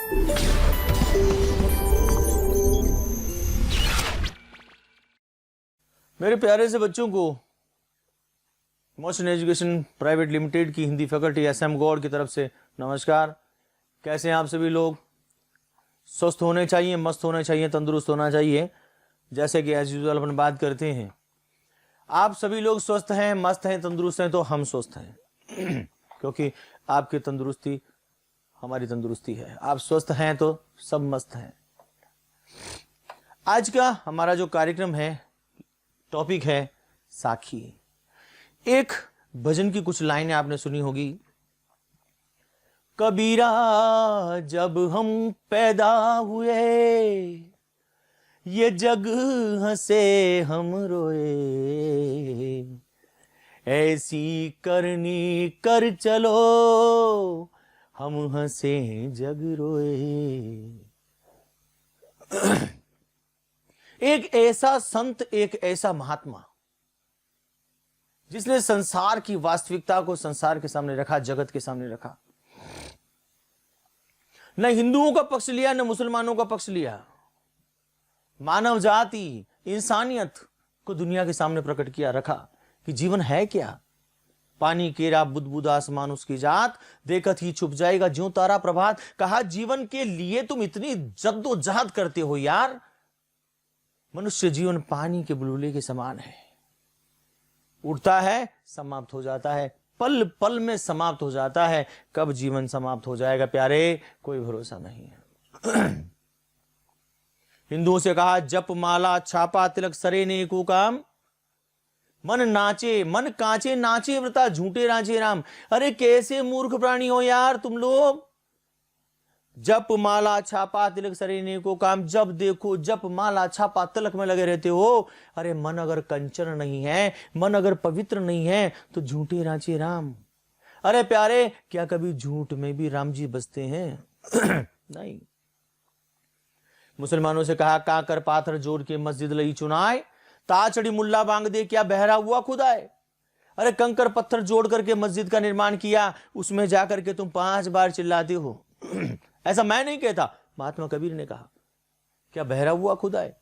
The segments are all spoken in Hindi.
मेरे प्यारे से बच्चों को मोशन एजुकेशन प्राइवेट लिमिटेड की हिंदी फैकल्टी SM गौड़ की तरफ से नमस्कार। कैसे हैं आप सभी लोग? स्वस्थ होने चाहिए, मस्त होने चाहिए, तंदुरुस्त होना चाहिए। जैसे कि एज यूजुअल अपन बात करते हैं, आप सभी लोग स्वस्थ हैं, मस्त हैं, तंदुरुस्त हैं तो हम स्वस्थ हैं क्योंकि आपकी तंदुरुस्ती हमारी तंदुरुस्ती है। आप स्वस्थ हैं तो सब मस्त हैं। आज का हमारा जो कार्यक्रम है, टॉपिक है साखी। एक भजन की कुछ लाइनें आपने सुनी होगी। कबीरा जब हम पैदा हुए, ये जग हंसे हम रोए, ऐसी करनी कर चलो हम हंसे जग रोए। एक ऐसा संत, एक ऐसा महात्मा जिसने संसार की वास्तविकता को संसार के सामने रखा, जगत के सामने रखा। न हिंदुओं का पक्ष लिया, न मुसलमानों का पक्ष लिया। मानव जाति, इंसानियत को दुनिया के सामने प्रकट किया, रखा कि जीवन है क्या। पानी केरा बुदबुद आसमान उसकी जात, देखत ही छुप जाएगा ज्यों तारा प्रभात। कहा जीवन के लिए तुम इतनी जद्दोजहद करते हो यार। मनुष्य जीवन पानी के बुलबुले के समान है, उठता है, समाप्त हो जाता है, पल पल में समाप्त हो जाता है। कब जीवन समाप्त हो जाएगा प्यारे, कोई भरोसा नहीं है। हिंदुओं से कहा जप माला छापा तिलक सरे ने को काम, मन नाचे मन कांचे नाचे व्रता झूठे रांचे राम। अरे कैसे मूर्ख प्राणी हो यार तुम लोग। जप माला छापा तिलक सरेने को काम, जब देखो जप माला छापा तिलक में लगे रहते हो। अरे मन अगर कंचन नहीं है, मन अगर पवित्र नहीं है तो झूठे रांचे राम। अरे प्यारे, क्या कभी झूठ में भी राम जी बसते हैं? नहीं। मुसलमानों से कहा काकर पाथर जोड़ के मस्जिद लई चुनाए, ताचड़ी मुल्ला बांग दे क्या बहरा हुआ खुदाए। अरे कंकर पत्थर जोड़ करके मस्जिद का निर्माण किया, उसमें जाकर के तुम 5 बार चिल्लाते हो। ऐसा मैं नहीं कहता, महात्मा कबीर ने कहा। क्या बहरा हुआ खुदा है?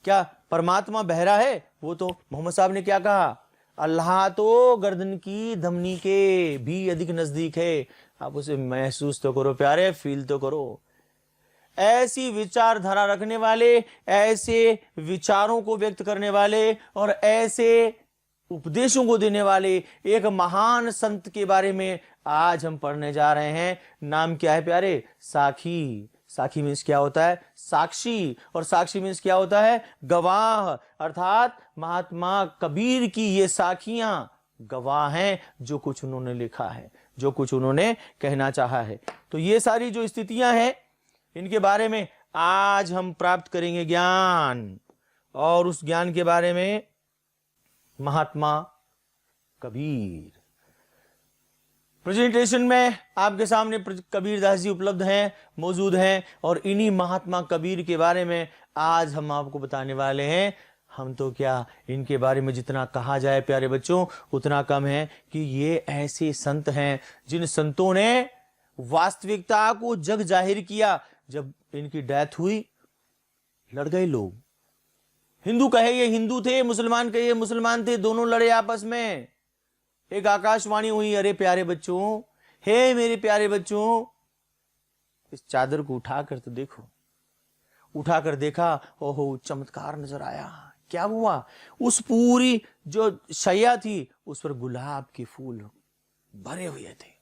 क्या परमात्मा बहरा है? वो तो मोहम्मद साहब ने क्या कहा, अल्लाह तो गर्दन की धमनी के भी अधिक नजदीक है। आप उसे महसूस तो करो प्यारे, फील तो करो। ऐसी विचारधारा रखने वाले, ऐसे विचारों को व्यक्त करने वाले और ऐसे उपदेशों को देने वाले एक महान संत के बारे में आज हम पढ़ने जा रहे हैं। नाम क्या है प्यारे? साखी। साखी मीन्स क्या होता है? साक्षी। और साक्षी मीन्स क्या होता है? गवाह। अर्थात महात्मा कबीर की ये साखियां गवाह हैं, जो कुछ उन्होंने लिखा है, जो कुछ उन्होंने कहना चाहा है। तो ये सारी जो स्थितियां हैं, इनके बारे में आज हम प्राप्त करेंगे ज्ञान। और उस ज्ञान के बारे में महात्मा कबीर प्रेजेंटेशन में आपके सामने कबीर दास जी उपलब्ध हैं, मौजूद हैं। और इन्हीं महात्मा कबीर के बारे में आज हम आपको बताने वाले हैं। हम तो क्या, इनके बारे में जितना कहा जाए प्यारे बच्चों उतना कम है कि ये ऐसे संत हैं जिन संतों ने वास्तविकता को जग जाहिर किया। जब इनकी डेथ हुई, लड़ गए लोग। हिंदू कहे ये हिंदू थे, मुसलमान कहे ये मुसलमान थे, दोनों लड़े आपस में। एक आकाशवाणी हुई, अरे प्यारे बच्चों, हे मेरे प्यारे बच्चों, इस चादर को उठाकर तो देखो। उठाकर देखा, ओहो चमत्कार नजर आया। क्या हुआ? उस पूरी जो शैया थी उस पर गुलाब के फूल भरे हुए थे।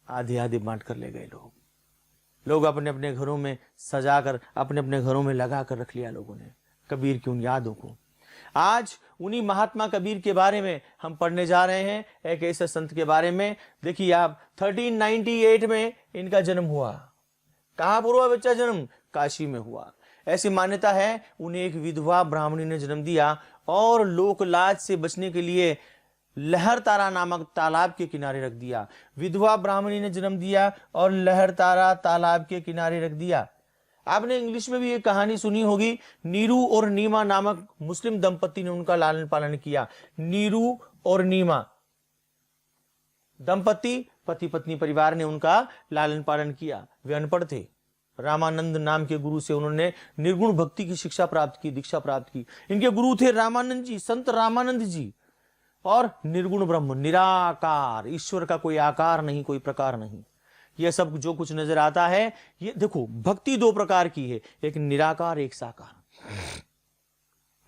आधे आधे बांट कर ले गए लोग। लोग अपने अपने घरों में सजाकर, अपने अपने घरों में लगा कर रख लिया लोगों ने कबीर की उन यादों को। आज उन्हीं महात्मा कबीर के बारे में हम पढ़ने जा रहे हैं, एक ऐसे संत के बारे में। देखिए आप, 1398 में इनका जन्म हुआ। कहां पर हुआ बच्चा जन्म? काशी में हुआ। ऐसी मान्यता है उन्हें एक विधवा ब्राह्मणी ने जन्म दिया और लोक लाज से बचने के लिए लहर तारा नामक तालाब के किनारे रख दिया। विधवा ब्राह्मणी ने जन्म दिया और लहर तारा तालाब के किनारे रख दिया। आपने इंग्लिश में भी एक कहानी सुनी होगी, नीरू और नीमा नामक मुस्लिम दंपति ने उनका लालन पालन किया। नीरू और नीमा दंपति पति पत्नी परिवार ने उनका लालन पालन किया। वे अनपढ़ थे। रामानंद नाम के गुरु से उन्होंने निर्गुण भक्ति की शिक्षा प्राप्त की, दीक्षा प्राप्त की। इनके गुरु थे रामानंद जी, संत रामानंद जी। और निर्गुण ब्रह्म, निराकार, ईश्वर का कोई आकार नहीं, कोई प्रकार नहीं। यह सब जो कुछ नजर आता है, ये देखो भक्ति दो प्रकार की है, एक निराकार, एक साकार।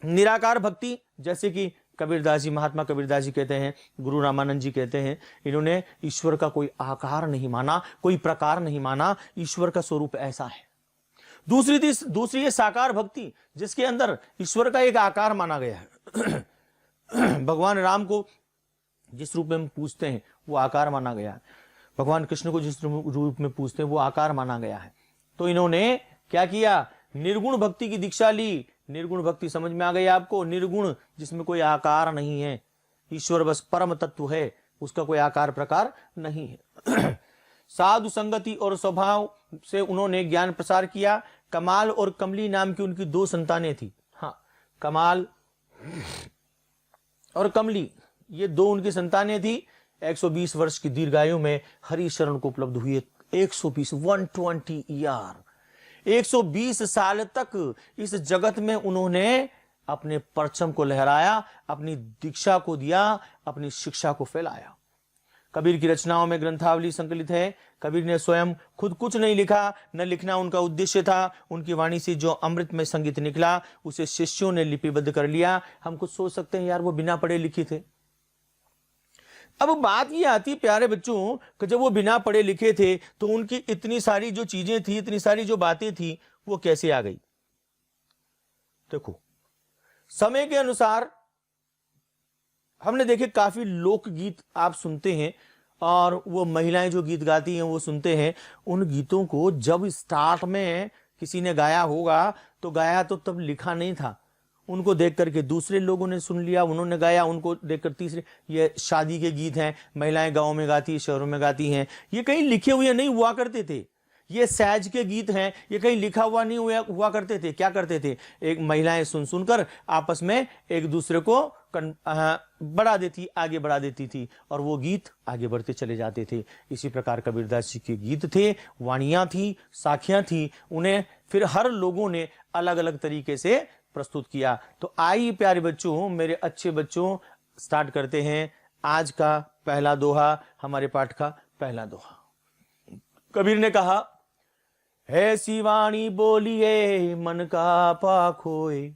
निराकार भक्ति जैसे कि कबीरदास जी, महात्मा कबीरदास जी कहते हैं, गुरु रामानंद जी कहते हैं, इन्होंने ईश्वर का कोई आकार नहीं माना, कोई प्रकार नहीं माना, ईश्वर का स्वरूप ऐसा है। दूसरी है साकार भक्ति, जिसके अंदर ईश्वर का एक आकार माना गया है। भगवान राम को जिस रूप में हम पूजते हैं वो आकार माना गया है, भगवान कृष्ण को जिस रूप में पूजते हैं वो आकार माना गया है। तो इन्होंने क्या किया, निर्गुण भक्ति की दीक्षा ली। निर्गुण भक्ति समझ में आ गई आपको? निर्गुण, जिसमें कोई आकार नहीं है, ईश्वर बस परम तत्व है, उसका कोई आकार प्रकार नहीं है। साधु संगति और स्वभाव से उन्होंने ज्ञान प्रसार किया। कमाल और कमली नाम की उनकी दो संतानें थी। हाँ, कमाल और कमली, ये दो उनकी संतानें थी। 120 वर्ष की दीर्घायु में हरि शरण को उपलब्ध हुई। 120 ईयर, 120 साल तक इस जगत में उन्होंने अपने परचम को लहराया, अपनी दीक्षा को दिया, अपनी शिक्षा को फैलाया। कबीर की रचनाओं में ग्रंथावली संकलित है। कबीर ने स्वयं खुद कुछ नहीं लिखा, न लिखना उनका उद्देश्य था। उनकी वाणी से जो अमृत में संगीत निकला, उसे शिष्यों ने लिपिबद्ध कर लिया। हम कुछ सोच सकते हैं यार वो बिना पढ़े लिखे थे। अब बात ये आती प्यारे बच्चों कि जब वो बिना पढ़े लिखे थे तो उनकी इतनी सारी जो चीजें थी, इतनी सारी जो बातें थी, वो कैसे आ गई? देखो, समय के अनुसार हमने देखे काफी लोकगीत आप सुनते हैं, और वो महिलाएं जो गीत गाती हैं वो सुनते हैं। उन गीतों को जब स्टार्ट में किसी ने गाया होगा तो गाया तो तब लिखा नहीं था, उनको देख करके दूसरे लोगों ने सुन लिया, उन्होंने गाया, उनको देखकर तीसरे। ये शादी के गीत हैं, महिलाएं गांव में गाती, शहरों में गाती हैं, ये कहीं लिखे हुए नहीं हुआ करते थे। ये सहज के गीत हैं, ये कहीं लिखा हुआ नहीं हुआ करते थे। क्या करते थे, एक महिलाएं सुन सुनकर आपस में एक दूसरे को बढ़ा देती, आगे बढ़ा देती थी, और वो गीत आगे बढ़ते चले जाते थे। इसी प्रकार कबीरदास जी के गीत थे, वाणियां थी, साखियां थी, उन्हें फिर हर लोगों ने अलग अलग तरीके से प्रस्तुत किया। तो आइए प्यारे बच्चों, मेरे अच्छे बच्चों, स्टार्ट करते हैं आज का पहला दोहा, हमारे पाठ का पहला दोहा। कबीर ने कहा, ऐसी वाणी बोलिए मन का आपा खोए,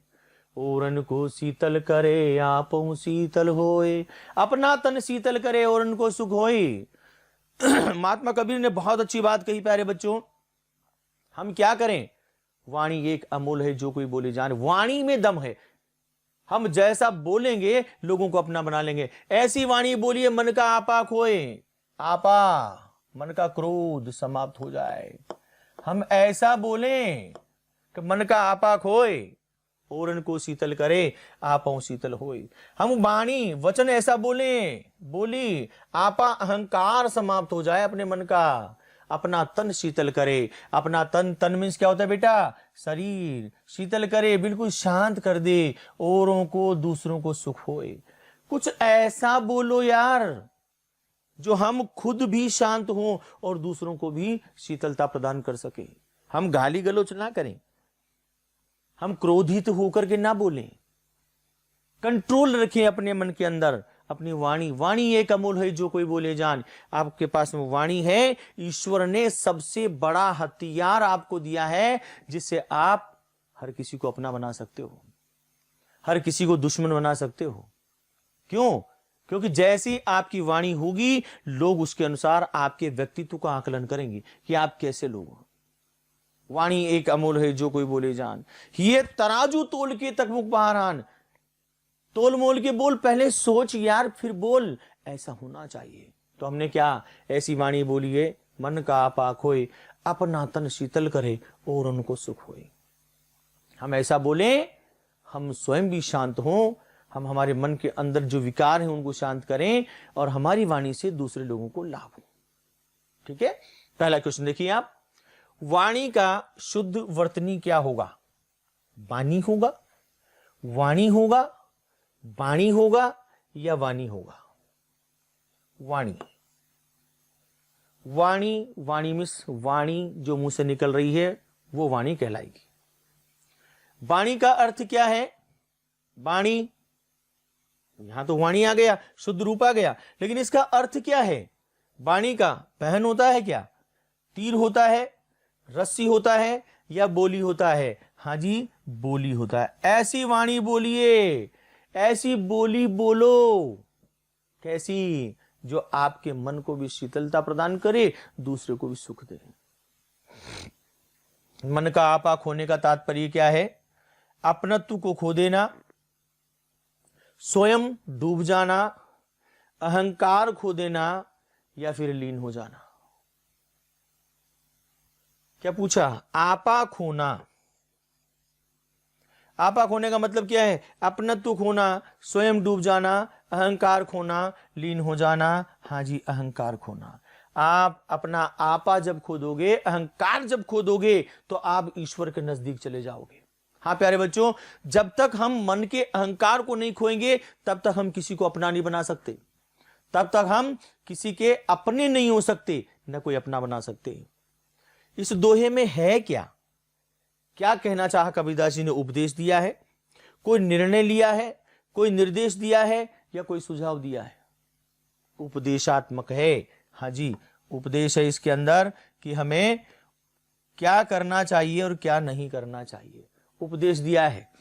औरन को शीतल करे आपो शीतल होए, अपना तन शीतल करे औरन को सुख होए। महात्मा कबीर ने बहुत अच्छी बात कही प्यारे बच्चों। हम क्या करें, वाणी एक अमूल है, जो कोई बोले जान, वाणी में दम है। हम जैसा बोलेंगे लोगों को अपना बना लेंगे। ऐसी वाणी बोलिए मन का आपा खोए, आपा मन का क्रोध समाप्त हो जाए। हम ऐसा बोलें कि मन का आपा खोए, औरन को शीतल करे आपो शीतल होए। हम वाणी वचन ऐसा बोली आपा अहंकार समाप्त हो जाए अपने मन का, अपना तन शीतल करे। अपना तन मीन्स क्या होता है बेटा, शरीर शीतल करे, बिल्कुल शांत कर दे, औरों को दूसरों को सुख होए। कुछ ऐसा बोलो यार जो हम खुद भी शांत हों और दूसरों को भी शीतलता प्रदान कर सके। हम गाली गलौच ना करें, हम क्रोधित होकर के ना बोलें, कंट्रोल रखें अपने मन के अंदर अपनी वाणी एक अमूल है, जो कोई बोले जान। आपके पास में वाणी है, ईश्वर ने सबसे बड़ा हथियार आपको दिया है, जिससे आप हर किसी को अपना बना सकते हो, हर किसी को दुश्मन बना सकते हो। क्यों? क्योंकि जैसी आपकी वाणी होगी, लोग उसके अनुसार आपके व्यक्तित्व का आकलन करेंगे कि आप कैसे लोग हो। वाणी एक अमूल है, जो कोई बोले जान। ये तराजू तोल के तक मुख बहारान, तोल मोल के बोल, पहले सोच यार फिर बोल, ऐसा होना चाहिए। तो हमने क्या, ऐसी वाणी बोलिए मन का आपा खोए, अपना तन शीतल करे और उनको सुख होए। हम ऐसा बोले, हम स्वयं भी शांत हों, हम हमारे मन के अंदर जो विकार हैं उनको शांत करें, और हमारी वाणी से दूसरे लोगों को लाभ हो। ठीक है, पहला क्वेश्चन देखिए आप, वाणी का शुद्ध वर्तनी क्या होगा? वाणी होगा, वाणी होगा, वाणी होगा या वाणी होगा? वाणी। वाणी, वाणी मिस वाणी जो मुंह से निकल रही है वो वाणी कहलाएगी। वाणी का अर्थ क्या है? वाणी, यहां तो वाणी आ गया, शुद्ध रूप आ गया, लेकिन इसका अर्थ क्या है? वाणी का पहन होता है क्या? तीर होता है, रस्सी होता है, या बोली होता है? हाँ जी, बोली होता है। ऐसी वाणी बोलिए, ऐसी बोली बोलो। कैसी? जो आपके मन को भी शीतलता प्रदान करे, दूसरे को भी सुख दे। मन का आपा खोने का तात्पर्य क्या है? अपनत्व को खो देना, स्वयं डूब जाना, अहंकार खो देना, या फिर लीन हो जाना। क्या पूछा? आपा खोना। आपा खोने का मतलब क्या है? अपनत्व खोना, स्वयं डूब जाना, अहंकार खोना, लीन हो जाना। हाँ जी, अहंकार खोना। आप अपना आपा जब खो दोगे, अहंकार जब खो दोगे, तो आप ईश्वर के नजदीक चले जाओगे। हाँ प्यारे बच्चों, जब तक हम मन के अहंकार को नहीं खोएंगे, तब तक हम किसी को अपना नहीं बना सकते, तब तक हम किसी के अपने नहीं हो सकते, न कोई अपना बना सकते। इस दोहे में है क्या? क्या कहना चाहा कबीरदास जी ने? उपदेश दिया है, कोई निर्णय लिया है, कोई निर्देश दिया है, या कोई सुझाव दिया है? उपदेशात्मक है। हाँ जी, उपदेश है इसके अंदर कि हमें क्या करना चाहिए और क्या नहीं करना चाहिए, उपदेश दिया है।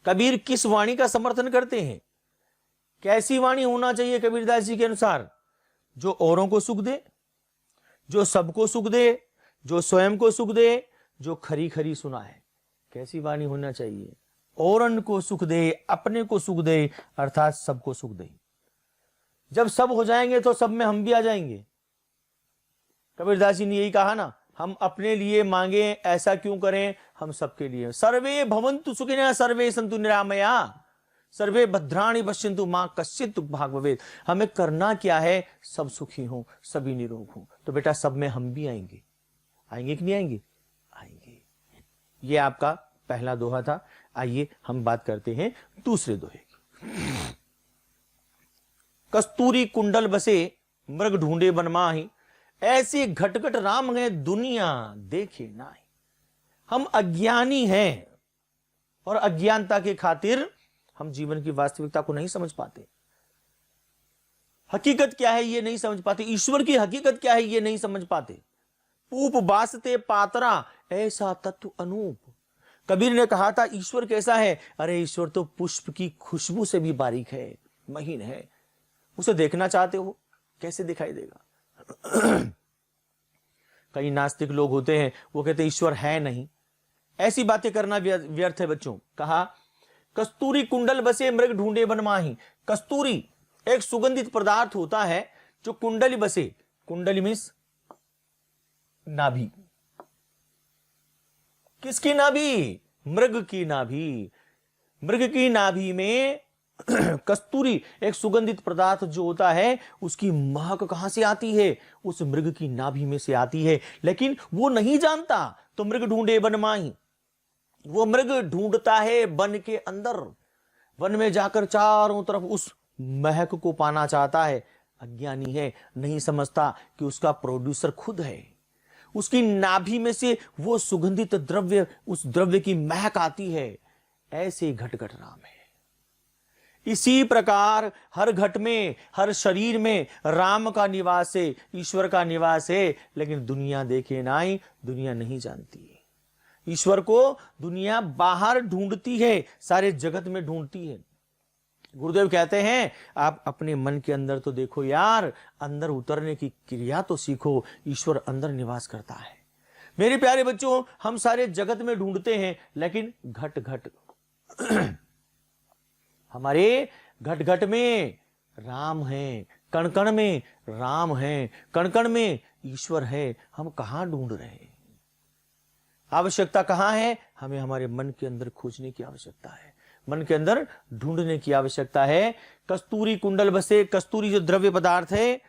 कबीर किस वाणी का समर्थन करते हैं? कैसी वाणी होना चाहिए कबीरदास जी के अनुसार? जो औरों को सुख दे, जो सबको सुख दे, जो स्वयं को सुख दे, जो खरी खरी सुनाए। कैसी वाणी होना चाहिए? औरन को सुख दे, अपने को सुख दे, अर्थात सबको सुख दे। जब सब हो जाएंगे तो सब में हम भी आ जाएंगे। कबीरदास जी ने यही कहा ना, हम अपने लिए मांगे ऐसा क्यों करें, हम सबके लिए। सर्वे भवन्तु सुखिनः सर्वे सन्तु निरामया सर्वे भद्राणि पश्यन्तु मां कश्चित् दुःख भाग् भवेत्। हमें करना क्या है? सब सुखी हों, सभी निरोग हों। तो बेटा सब में हम भी आएंगे। आएंगे कि नहीं आएंगे? आएंगे। ये आपका पहला दोहा था। आइए हम बात करते हैं दूसरे दोहे की। कस्तूरी कुंडल बसे मृग ढूंढे बन माही, ऐसे घटघट राम गए दुनिया देखे नाई। हम अज्ञानी हैं और अज्ञानता के खातिर हम जीवन की वास्तविकता को नहीं समझ पाते। हकीकत क्या है ये नहीं समझ पाते, ईश्वर की हकीकत क्या है ये नहीं समझ पाते। पूप बासते पातरा ऐसा तत्व अनूप। कबीर ने कहा था ईश्वर कैसा है? अरे ईश्वर तो पुष्प की खुशबू से भी बारीक है, महीन है। उसे देखना चाहते हो, कैसे दिखाई देगा? कई नास्तिक लोग होते हैं, वो कहते ईश्वर है नहीं। ऐसी बातें करना व्यर्थ है बच्चों। कहा कस्तूरी कुंडल बसे मृग ढूंढे बन माही। कस्तूरी एक सुगंधित पदार्थ होता है जो कुंडली बसे। कुंडली मीन्स नाभि। किसकी नाभि? मृग की नाभि। मृग की नाभि में कस्तूरी एक सुगंधित पदार्थ जो होता है, उसकी महक कहां से आती है? उस मृग की नाभि में से आती है। लेकिन वो नहीं जानता, तो मृग ढूंढे बन माही। वो मृग ढूंढता है वन के अंदर, वन में जाकर चारों तरफ उस महक को पाना चाहता है। अज्ञानी है, नहीं समझता कि उसका प्रोड्यूसर खुद है। उसकी नाभि में से वो सुगंधित द्रव्य, उस द्रव्य की महक आती है। ऐसे घट-घट राम है। इसी प्रकार हर घट में, हर शरीर में राम का निवास है, ईश्वर का निवास है। लेकिन दुनिया देखे नाई, दुनिया नहीं जानती। ईश्वर को दुनिया बाहर ढूंढती है, सारे जगत में ढूंढती है। गुरुदेव कहते हैं आप अपने मन के अंदर तो देखो यार, अंदर उतरने की क्रिया तो सीखो। ईश्वर अंदर निवास करता है। मेरे प्यारे बच्चों, हम सारे जगत में ढूंढते हैं, लेकिन घट घट हमारे घट घट में राम है, कण कण में राम है, कण कण में ईश्वर है। हम कहां ढूंढ रहे हैं? आवश्यकता कहां है? हमें हमारे मन के अंदर खोजने की आवश्यकता है, मन के अंदर ढूंढने की आवश्यकता है। कस्तूरी कुंडल बसे, कस्तूरी जो द्रव्य पदार्थ है,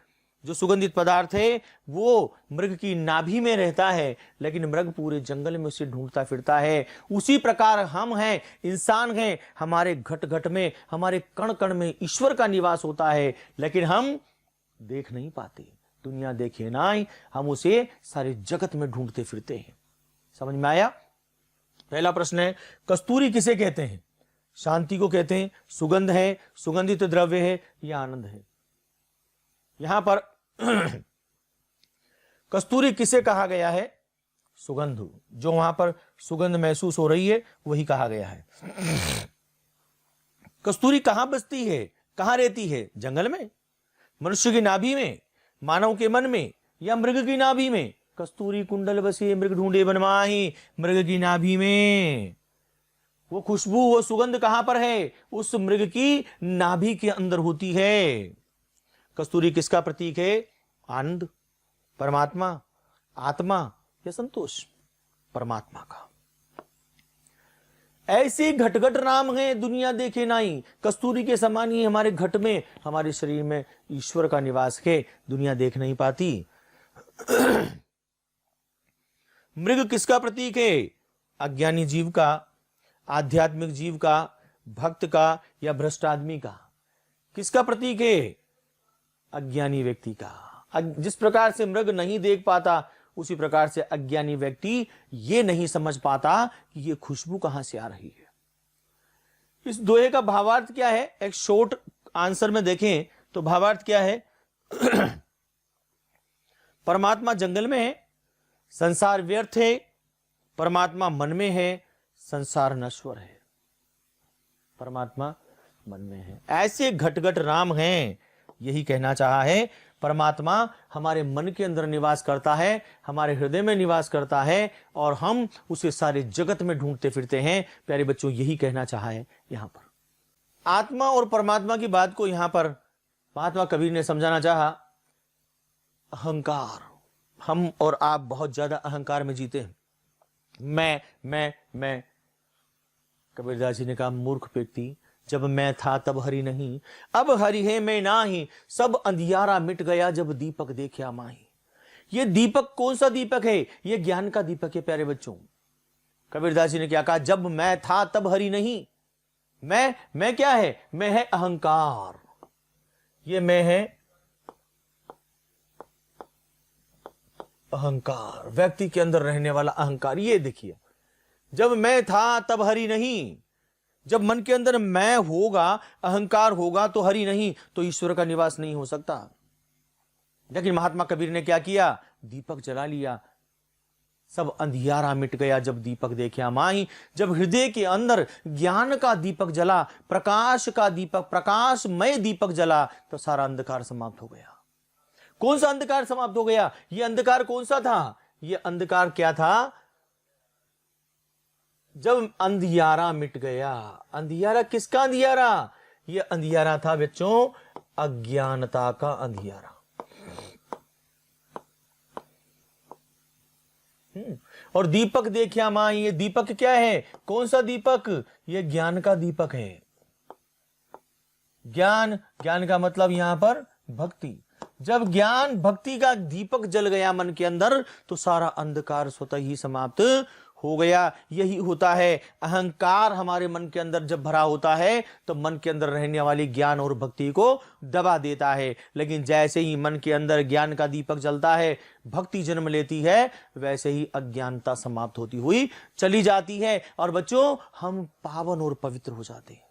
जो सुगंधित पदार्थ है, वो मृग की नाभि में रहता है, लेकिन मृग पूरे जंगल में उसे ढूंढता फिरता है। उसी प्रकार हम हैं, इंसान हैं, हमारे घट घट में, हमारे कण कण में ईश्वर का निवास होता है, लेकिन हम देख नहीं पाते, दुनिया देखे ना ही, हम उसे सारे जगत में ढूंढते फिरते हैं। समझ में आया? पहला प्रश्न है, कस्तूरी किसे कहते हैं? शांति को कहते हैं, सुगंध है, सुगंधित द्रव्य है या आनंद है? यहां पर कस्तूरी किसे कहा गया है? सुगंध। जो वहां पर सुगंध महसूस हो रही है वही कहा गया है। कस्तूरी कहां बसती है, कहां रहती है? जंगल में, मनुष्य की नाभि में, मानव के मन में या मृग की नाभि में? कस्तूरी कुंडल बसे मृग ढूंढे बनमाही, मृग की नाभि में। वो खुशबू, वो सुगंध कहां पर है? उस मृग की नाभि के अंदर होती है। कस्तूरी किसका प्रतीक है? आनंद, परमात्मा, आत्मा या संतोष? परमात्मा का। ऐसे घट-घट नाम है, दुनिया देखे नहीं। कस्तूरी के समान ही हमारे घट में, हमारे शरीर में ईश्वर का निवास है, दुनिया देख नहीं पाती। मृग किसका प्रतीक है? अज्ञानी जीव का, आध्यात्मिक जीव का, भक्त का या भ्रष्ट आदमी का? किसका प्रतीक है? अज्ञानी व्यक्ति का। जिस प्रकार से मृग नहीं देख पाता, उसी प्रकार से अज्ञानी व्यक्ति ये नहीं समझ पाता कि ये खुशबू कहां से आ रही है। इस दोहे का भावार्थ क्या है? एक शॉर्ट आंसर में देखें तो भावार्थ क्या है? परमात्मा जंगल में है, संसार व्यर्थ है। परमात्मा मन में है, संसार नश्वर है। परमात्मा मन में है। ऐसे घट-घट राम हैं, यही कहना चाहा है। परमात्मा हमारे मन के अंदर निवास करता है, हमारे हृदय में निवास करता है, और हम उसे सारे जगत में ढूंढते फिरते हैं। प्यारे बच्चों, यही कहना चाहा है यहां पर। आत्मा और परमात्मा की बात को यहां पर महात्मा कबीर ने समझाना चाहा। अहंकार, हम और आप बहुत ज्यादा अहंकार में जीते हैं। मैं कबीरदास जी ने कहा, मूर्ख व्यक्ति, जब मैं था तब हरि नहीं, अब हरि है मैं नाही, सब अंधियारा मिट गया जब दीपक देखा माही। ये दीपक कौन सा दीपक है? ये ज्ञान का दीपक है। प्यारे बच्चों, कबीरदास जी ने क्या कहा? जब मैं था तब हरि नहीं। मैं क्या है? मैं है अहंकार। ये मैं है अहंकार, व्यक्ति के अंदर रहने वाला अहंकार। ये देखिए, जब मैं था तब हरि नहीं। जब मन के अंदर मैं होगा, अहंकार होगा, तो हरि नहीं, तो ईश्वर का निवास नहीं हो सकता। लेकिन महात्मा कबीर ने क्या किया? दीपक जला लिया। सब अंधियारा मिट गया जब दीपक देखा माही। जब हृदय के अंदर ज्ञान का दीपक जला, प्रकाश का दीपक, प्रकाशमय दीपक जला, तो सारा अंधकार समाप्त हो गया। कौन सा अंधकार समाप्त हो गया? यह अंधकार कौन सा था? यह अंधकार क्या था? जब अंधियारा मिट गया। अंधियारा किसका अंधियारा? यह अंधियारा था बच्चों, अज्ञानता का अंधियारा। और दीपक देखिया मां, ये दीपक क्या है? कौन सा दीपक? ये ज्ञान का दीपक है। ज्ञान का मतलब यहां पर भक्ति। जब ज्ञान भक्ति का दीपक जल गया मन के अंदर, तो सारा अंधकार स्वतः ही समाप्त हो गया। यही होता है, अहंकार हमारे मन के अंदर जब भरा होता है तो मन के अंदर रहने वाली ज्ञान और भक्ति को दबा देता है। लेकिन जैसे ही मन के अंदर ज्ञान का दीपक जलता है, भक्ति जन्म लेती है, वैसे ही अज्ञानता समाप्त होती हुई चली जाती है। और बच्चों, हम पावन और पवित्र हो जाते हैं।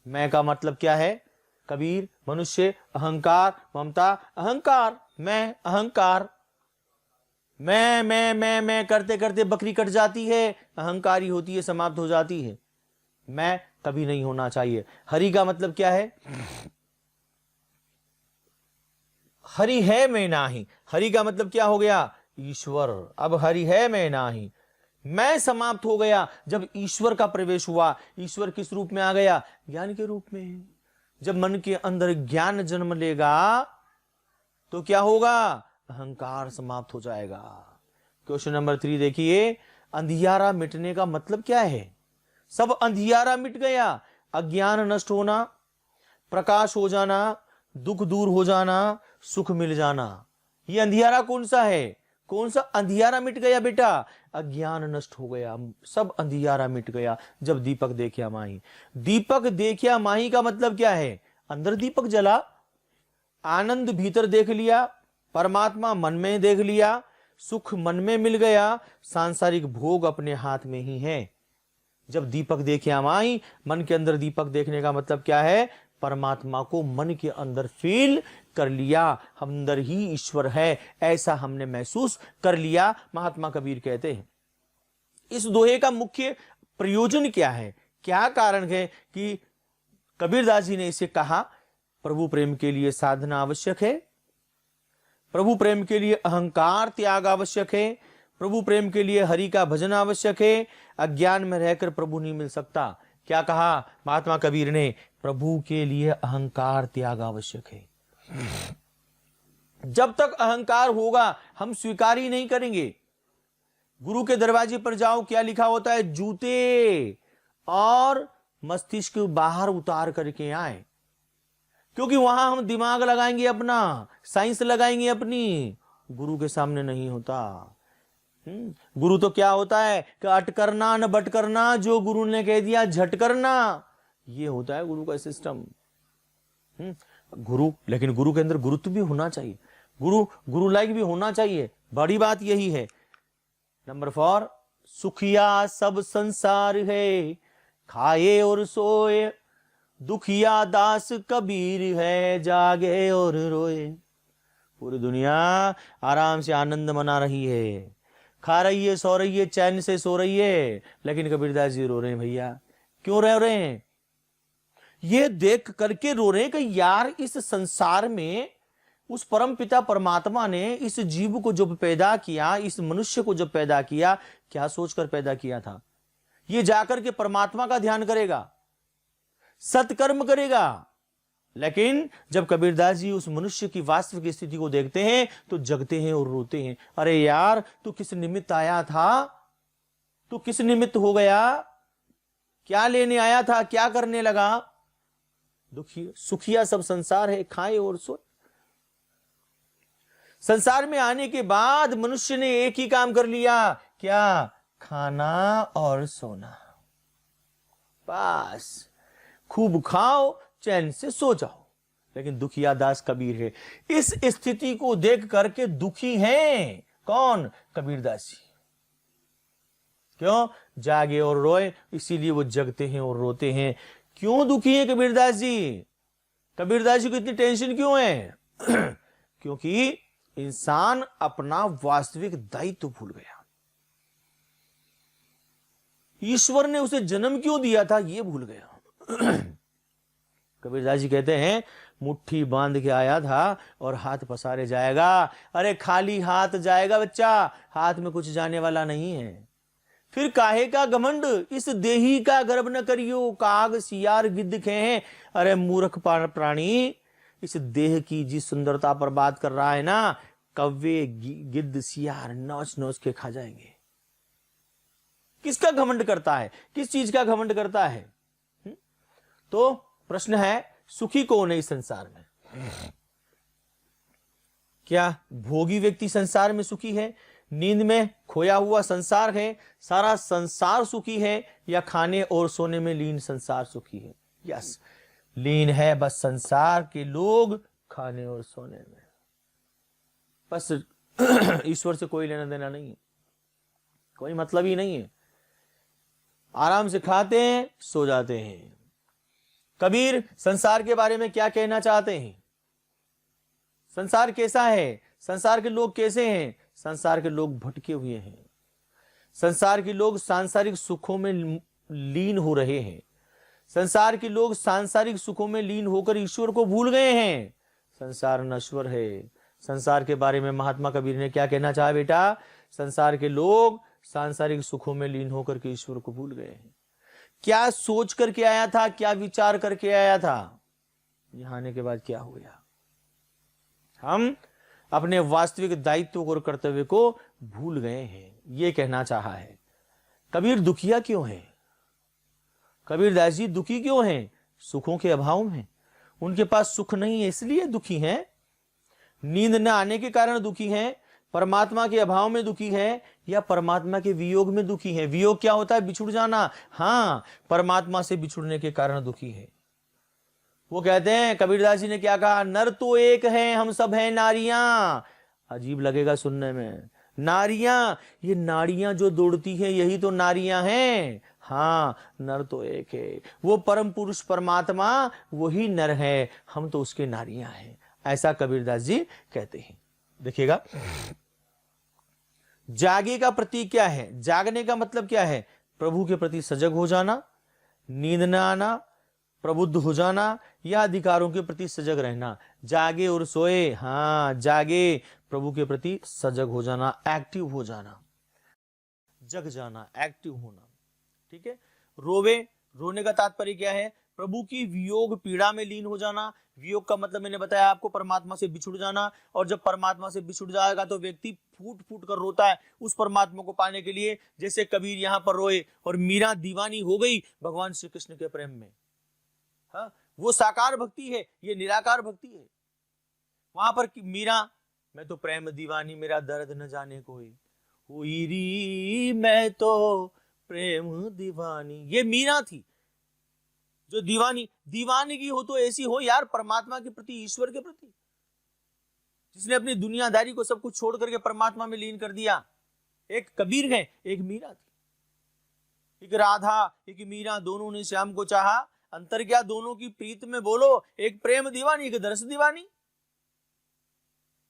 मैं का मतलब क्या है? कबीर, मनुष्य, अहंकार, ममता, अहंकार, मैं, अहंकार, मैं करते करते बकरी कट जाती है, अहंकारी होती है, समाप्त हो जाती है। मैं कभी नहीं होना चाहिए। हरि का मतलब क्या है? हरि है मैं नाही। हरि का मतलब क्या हो गया? ईश्वर। अब हरि है मैं नाही, मैं समाप्त हो गया जब ईश्वर का प्रवेश हुआ। ईश्वर किस रूप में आ गया? ज्ञान के रूप में। जब मन के अंदर ज्ञान जन्म लेगा तो क्या होगा? अहंकार समाप्त हो जाएगा। क्वेश्चन नंबर 3 देखिए, अंधियारा मिटने का मतलब क्या है? सब अंधियारा मिट गया, अज्ञान नष्ट होना, प्रकाश हो जाना, दुख दूर हो जाना, सुख मिल जाना। ये अंधियारा कौन सा है? कौन सा अंधियारा मिट गया बेटा? अज्ञान नष्ट हो गया, सब अंधियारा मिट गया जब दीपक देखिया माही। दीपक देखिया माही का मतलब क्या है? अंदर दीपक जला, आनंद भीतर देख लिया, परमात्मा मन में देख लिया, सुख मन में मिल गया, सांसारिक भोग अपने हाथ में ही है। जब दीपक देखे हमारी, मन के अंदर दीपक देखने का मतलब क्या है? परमात्मा को मन के अंदर फील कर लिया, हम अंदर ही ईश्वर है, ऐसा हमने महसूस कर लिया, महात्मा कबीर कहते हैं। इस दोहे का मुख्य प्रयोजन क्या है? क्या कारण है कि कबीरदास जी ने इसे कहा? प्रभु प्रेम के लिए साधना आवश्यक है, प्रभु प्रेम के लिए अहंकार त्याग आवश्यक है, प्रभु प्रेम के लिए हरि का भजन आवश्यक है। अज्ञान में रहकर प्रभु नहीं मिल सकता। क्या कहा महात्मा कबीर ने? प्रभु के लिए अहंकार त्याग आवश्यक है। जब तक अहंकार होगा हम स्वीकार ही नहीं करेंगे। गुरु के दरवाजे पर जाओ, क्या लिखा होता है? जूते और मस्तिष्क बाहर उतार करके आए, क्योंकि वहां हम दिमाग लगाएंगे अपना, साइंस लगाएंगे अपनी। गुरु के सामने नहीं होता। गुरु तो क्या होता है कि अट करना न बट करना, जो गुरु ने कह दिया झट करना, ये होता है गुरु का सिस्टम। गुरु, लेकिन गुरु के अंदर गुरुत्व भी होना चाहिए, गुरु लायक भी होना चाहिए। बड़ी बात यही है। नंबर 4, सुखिया सब संसार है, खाए और सोए, दुखिया दास कबीर है, जागे और रोए। पूरी दुनिया आराम से आनंद मना रही है, खा रही है, सो रही है, चैन से सो रही है, लेकिन कबीरदास जी रो रहे हैं। भैया क्यों रो रहे हैं? ये देख करके रो रहे हैं कि यार इस संसार में उस परम पिता परमात्मा ने इस जीव को जब पैदा किया, इस मनुष्य को जब पैदा किया, क्या सोचकर पैदा किया था? ये जाकर के परमात्मा का ध्यान करेगा, सत्कर्म करेगा। लेकिन जब कबीरदास जी उस मनुष्य की वास्तविक स्थिति को देखते हैं तो जगते हैं और रोते हैं। अरे यार, तू किस निमित्त आया था? तू किस निमित्त हो गया? क्या लेने आया था? क्या करने लगा? दुखी सुखिया सब संसार है, खाए और सोए। संसार में आने के बाद मनुष्य ने एक ही काम कर लिया, क्या? खाना और सोना। बस खूब खाओ, चैन से सो जाओ। लेकिन दुखिया दास कबीर है। इस स्थिति को देख करके दुखी हैं कौन? कबीरदास जी। क्यों? जागे और रोए, इसीलिए वो जगते हैं और रोते हैं। क्यों दुखी है कबीरदास जी? कबीरदास जी को इतनी टेंशन क्यों है? क्योंकि इंसान अपना वास्तविक दायित्व भूल गया। ईश्वर ने उसे जन्म क्यों दिया था, यह भूल गया। कबीरदास जी कहते हैं, मुट्ठी बांध के आया था और हाथ पसारे जाएगा। अरे खाली हाथ जाएगा बच्चा, हाथ में कुछ जाने वाला नहीं है। फिर काहे का घमंड, इस देही का गर्भ न करियो, काग सियार गिद्ध खें। अरे मूर्ख प्राणी, इस देह की जिस सुंदरता पर बात कर रहा है ना, कव्वे गिद्ध सियार नोच नोच के खा जाएंगे। किसका घमंड करता है? किस चीज का घमंड करता है? तो प्रश्न है, सुखी कौन है इस संसार में? क्या भोगी व्यक्ति संसार में सुखी है? नींद में खोया हुआ संसार है, सारा संसार सुखी है? या खाने और सोने में लीन संसार सुखी है? यस, लीन है बस संसार के लोग खाने और सोने में। बस ईश्वर से कोई लेना देना नहीं है, कोई मतलब ही नहीं है। आराम से खाते हैं, सो जाते हैं। कबीर संसार के बारे में क्या कहना चाहते हैं? संसार कैसा है? संसार के लोग कैसे हैं? संसार के लोग भटके हुए हैं। संसार के लोग सांसारिक सुखों में लीन हो रहे हैं। संसार के लोग सांसारिक सुखों में लीन होकर ईश्वर को भूल गए हैं। संसार नश्वर है। संसार के बारे में महात्मा कबीर ने क्या कहना चाहा बेटा? संसार के लोग सांसारिक सुखों में लीन होकर के ईश्वर को भूल गए हैं। क्या सोच करके आया था? क्या विचार करके आया था? यहां आने के बाद क्या हो गया? हम अपने वास्तविक दायित्व और कर्तव्य को भूल गए हैं, ये कहना चाहा है। कबीर दुखिया क्यों है? कबीरदास जी दुखी क्यों हैं? सुखों के अभाव में। उनके पास सुख नहीं है इसलिए दुखी हैं। नींद न आने के कारण दुखी हैं, परमात्मा के अभाव में दुखी है, या परमात्मा के वियोग में दुखी है। वियोग क्या होता है? बिछुड़ जाना। हाँ, परमात्मा से बिछुड़ने के कारण दुखी है। वो कहते हैं, कबीरदास जी ने क्या कहा, नर तो एक है हम सब हैं नारियां। अजीब लगेगा सुनने में, नारियां, ये नाड़ियां जो दौड़ती हैं यही तो नारियां हैं। हाँ, नर तो एक है, वो परम पुरुष परमात्मा वही नर है, हम तो उसके नारियां हैं, ऐसा कबीरदास जी कहते हैं। देखिएगा, जागे का प्रतीक क्या है? जागने का मतलब क्या है? प्रभु के प्रति सजग हो जाना, नींद न आना, प्रबुद्ध हो जाना, या अधिकारों के प्रति सजग रहना। जागे और सोए, हाँ, जागे, प्रभु के प्रति सजग हो जाना, एक्टिव हो जाना, जग जाना, एक्टिव होना। ठीक है। रोवे, रोने का तात्पर्य क्या है? प्रभु की वियोग पीड़ा में लीन हो जाना। वियोग का मतलब मैंने बताया आपको, परमात्मा से बिछुड़ जाना। और जब परमात्मा से बिछुड़ जाएगा तो व्यक्ति फूट फूट कर रोता है उस परमात्मा को पाने के लिए, जैसे कबीर यहां पर रोए और मीरा दीवानी हो गई भगवान श्री कृष्ण के प्रेम में। हाँ, वो साकार भक्ति है, ये निराकार भक्ति है। वहां पर मीरा, मैं तो प्रेम दीवानी मेरा दर्द न जाने कोई, हुई री मैं तो प्रेम दीवानी, ये मीरा थी जो दीवानी। दीवानगी हो तो ऐसी हो यार, परमात्मा के प्रति, ईश्वर के प्रति, जिसने अपनी दुनियादारी को सब कुछ छोड़ करके परमात्मा में लीन कर दिया। एक कबीर है, एक मीरा थी। एक राधा, एक मीरा, दोनों ने श्याम को चाहा, अंतर क्या दोनों की प्रीत में बोलो, एक प्रेम दीवानी, एक दरस दीवानी।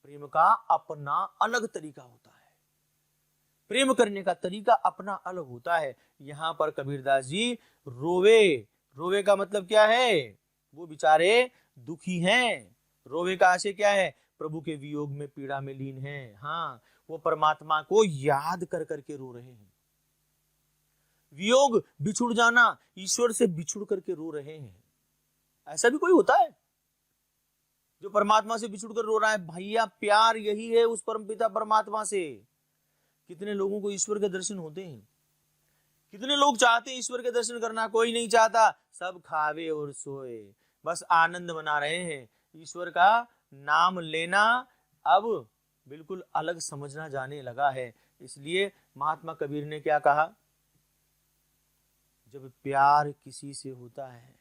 प्रेम का अपना अलग तरीका होता है, प्रेम करने का तरीका अपना अलग होता है। यहां पर कबीरदास जी रोवे, रोवे का मतलब क्या है? वो बेचारे दुखी हैं। रोवे का आशय क्या है? प्रभु के वियोग में पीड़ा में लीन हैं। हाँ, वो परमात्मा को याद कर करके रो रहे हैं। वियोग, बिछुड़ जाना, ईश्वर से बिछुड़ करके रो रहे हैं। ऐसा भी कोई होता है जो परमात्मा से बिछुड़ कर रो रहा है? भैया, प्यार यही है उस परमपिता परमात्मा से। कितने लोगों को ईश्वर के दर्शन होते हैं? कितने लोग चाहते हैं ईश्वर के दर्शन करना? कोई नहीं चाहता, सब खावे और सोए, बस आनंद मना रहे हैं। ईश्वर का नाम लेना अब बिल्कुल अलग समझना जाने लगा है। इसलिए महात्मा कबीर ने क्या कहा, जब प्यार किसी से होता है,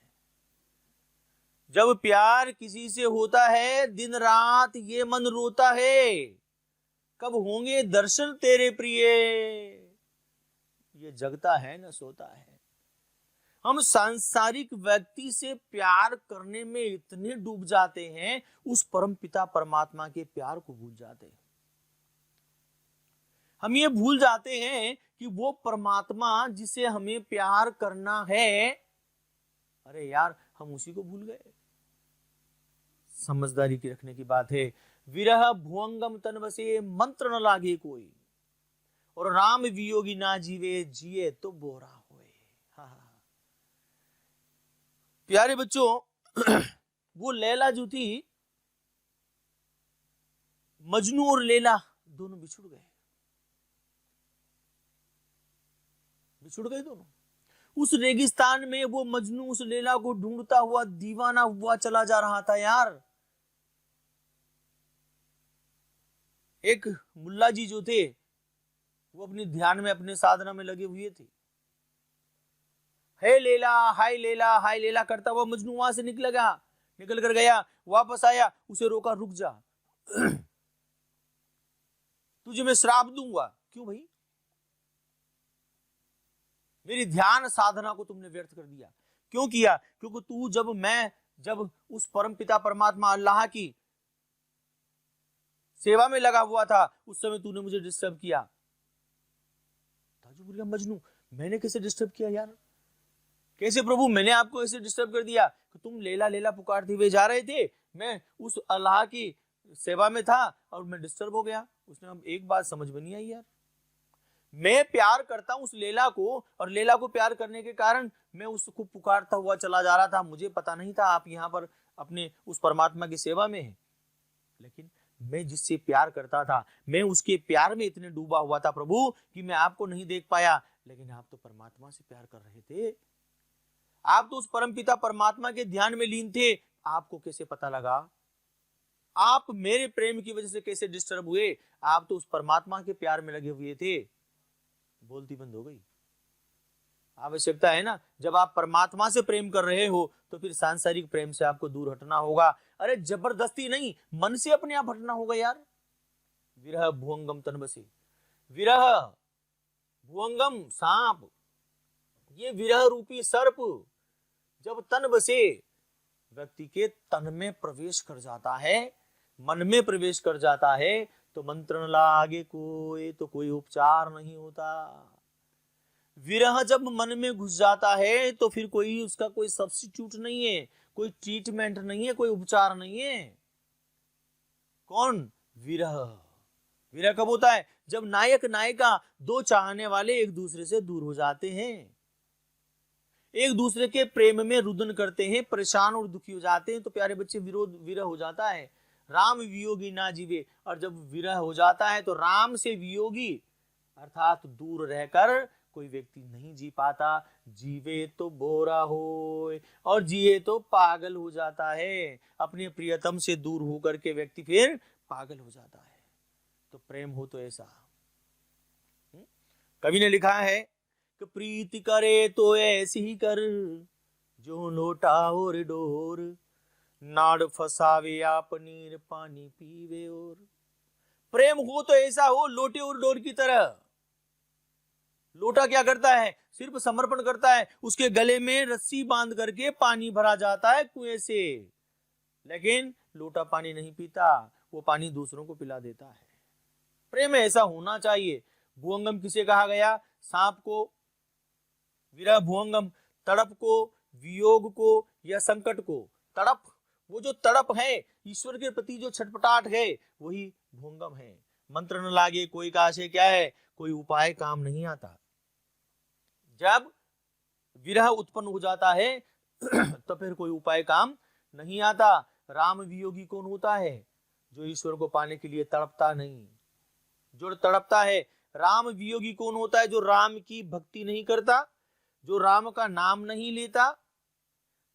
जब प्यार किसी से होता है, दिन रात ये मन रोता है, कब होंगे दर्शन तेरे प्रिय। ये जगता है न सोता है। हम सांसारिक व्यक्ति से प्यार करने में इतने डूब जाते हैं, उस परम पिता परमात्मा के प्यार को भूल जाते हैं। हम ये भूल जाते हैं कि वो परमात्मा जिसे हमें प्यार करना है, अरे यार, हम उसी को भूल गए। समझदारी की रखने की बात है। विरह भुवंगम तन बसे, मंत्र न लागे कोई, और राम वियोगी ना जीवे, जिए तो बोरा होए। हाँ, प्यारे बच्चों, वो लैला जो थी, मजनू और लैला दोनों बिछुड़ गए, बिछुड़ गए दोनों। उस रेगिस्तान में वो मजनू उस लैला को ढूंढता हुआ दीवाना हुआ चला जा रहा था यार। एक मुल्ला जी जो थे, वो अपने ध्यान में, अपने साधना में लगे हुए थे। हे लेला, हाय लेला, हाय लेला करता हुआ मजनू वहां से निकल कर गया, वापस आया, उसे रोका, रुक जा, तुझे मैं श्राप दूंगा। क्यों भाई? मेरी ध्यान साधना को तुमने व्यर्थ कर दिया। क्यों किया? क्योंकि तू जब उस परम पिता परमात्मा अल्लाह की सेवा में लगा हुआ था, उस समय तूने मुझे डिस्टर्ब किया। ताजुब मजनू, मैंने कैसे डिस्टर्ब किया यार? कैसे प्रभु, मैंने आपको ऐसे डिस्टर्ब कर दिया कि तुम लेला लेला पुकारते हुए जा रहे थे, मैं उस अल्लाह की सेवा में था और मैं डिस्टर्ब हो गया। उसने अब एक बात समझ में नहीं आई यार, मैं प्यार करता हूं उस लेला को, और लेला को प्यार करने के कारण मैं उसको पुकारता हुआ चला जा रहा था। मुझे पता नहीं था आप यहाँ पर अपने उस परमात्मा की सेवा में हैं। लेकिन मैं जिससे प्यार करता था, मैं उसके प्यार में इतने डूबा हुआ था प्रभु कि मैं आपको नहीं देख पाया। लेकिन आप तो परमात्मा से प्यार कर रहे थे, आप तो उस परमपिता परमात्मा के ध्यान में लीन थे। आपको कैसे पता लगा? आप मेरे प्रेम की वजह से कैसे डिस्टर्ब हुए? आप तो उस परमात्मा के प्यार में लगे हुए थे। बोलती बंद हो गई। आवश्यकता है ना। जब आप परमात्मा से प्रेम कर रहे हो तो फिर सांसारिक प्रेम से आपको दूर हटना होगा। अरे जबरदस्ती नहीं, मन से अपने आप हटना होगा यार। विरह भुवंगम तन बसे, विरह भुवंगम सांप, ये विरह रूपी सर्प जब तन बसे, व्यक्ति के तन में प्रवेश कर जाता है, मन में प्रवेश कर जाता है, तो मंत्र न लागे कोई, तो कोई उपचार नहीं होता। विरह जब मन में घुस जाता है तो फिर कोई उसका कोई सब्स्टिट्यूट नहीं है, कोई ट्रीटमेंट नहीं है, कोई उपचार नहीं है। कौन? विरह। विरह कब होता है? जब नायक नायिका, दो चाहने वाले एक दूसरे से दूर हो जाते हैं, एक दूसरे के प्रेम में रुदन करते हैं, परेशान और दुखी हो जाते हैं, तो प्यारे बच्चे विरह हो जाता है। राम वियोगी ना जीवे, और जब विरह हो जाता है तो राम से वियोगी अर्थात दूर रहकर कोई व्यक्ति नहीं जी पाता। जीवे तो बोरा हो और जिए तो पागल हो जाता है। अपने प्रियतम से दूर होकर के व्यक्ति फिर पागल हो जाता है। तो प्रेम हो तो ऐसा। कवि ने लिखा है कि प्रीति करे तो ऐसी ही कर, जो लोटा और डोर, नाड़ फसावे आप नीर पानी पीवे और। प्रेम हो तो ऐसा हो लोटे और डोर की तरह। लोटा क्या करता है? सिर्फ समर्पण करता है, उसके गले में रस्सी बांध करके पानी भरा जाता है कुएं से, लेकिन लोटा पानी नहीं पीता, वो पानी दूसरों को पिला देता है। प्रेम ऐसा होना चाहिए। भुवंगम किसे कहा गया? सांप को। विरह भुवंगम, तड़प को, वियोग को या संकट को। तड़प, वो जो तड़प है, ईश्वर के प्रति जो छटपटाहट है, वही भुवंगम है। मंत्र न लागे कोई का आशय क्या है? कोई उपाय काम नहीं आता। जब विरह उत्पन्न हो जाता है तो फिर कोई उपाय काम नहीं आता। राम वियोगी कौन होता है? जो ईश्वर को पाने के लिए तड़पता नहीं, जो तड़पता है। राम वियोगी कौन होता है? जो राम की भक्ति नहीं करता, जो राम का नाम नहीं लेता,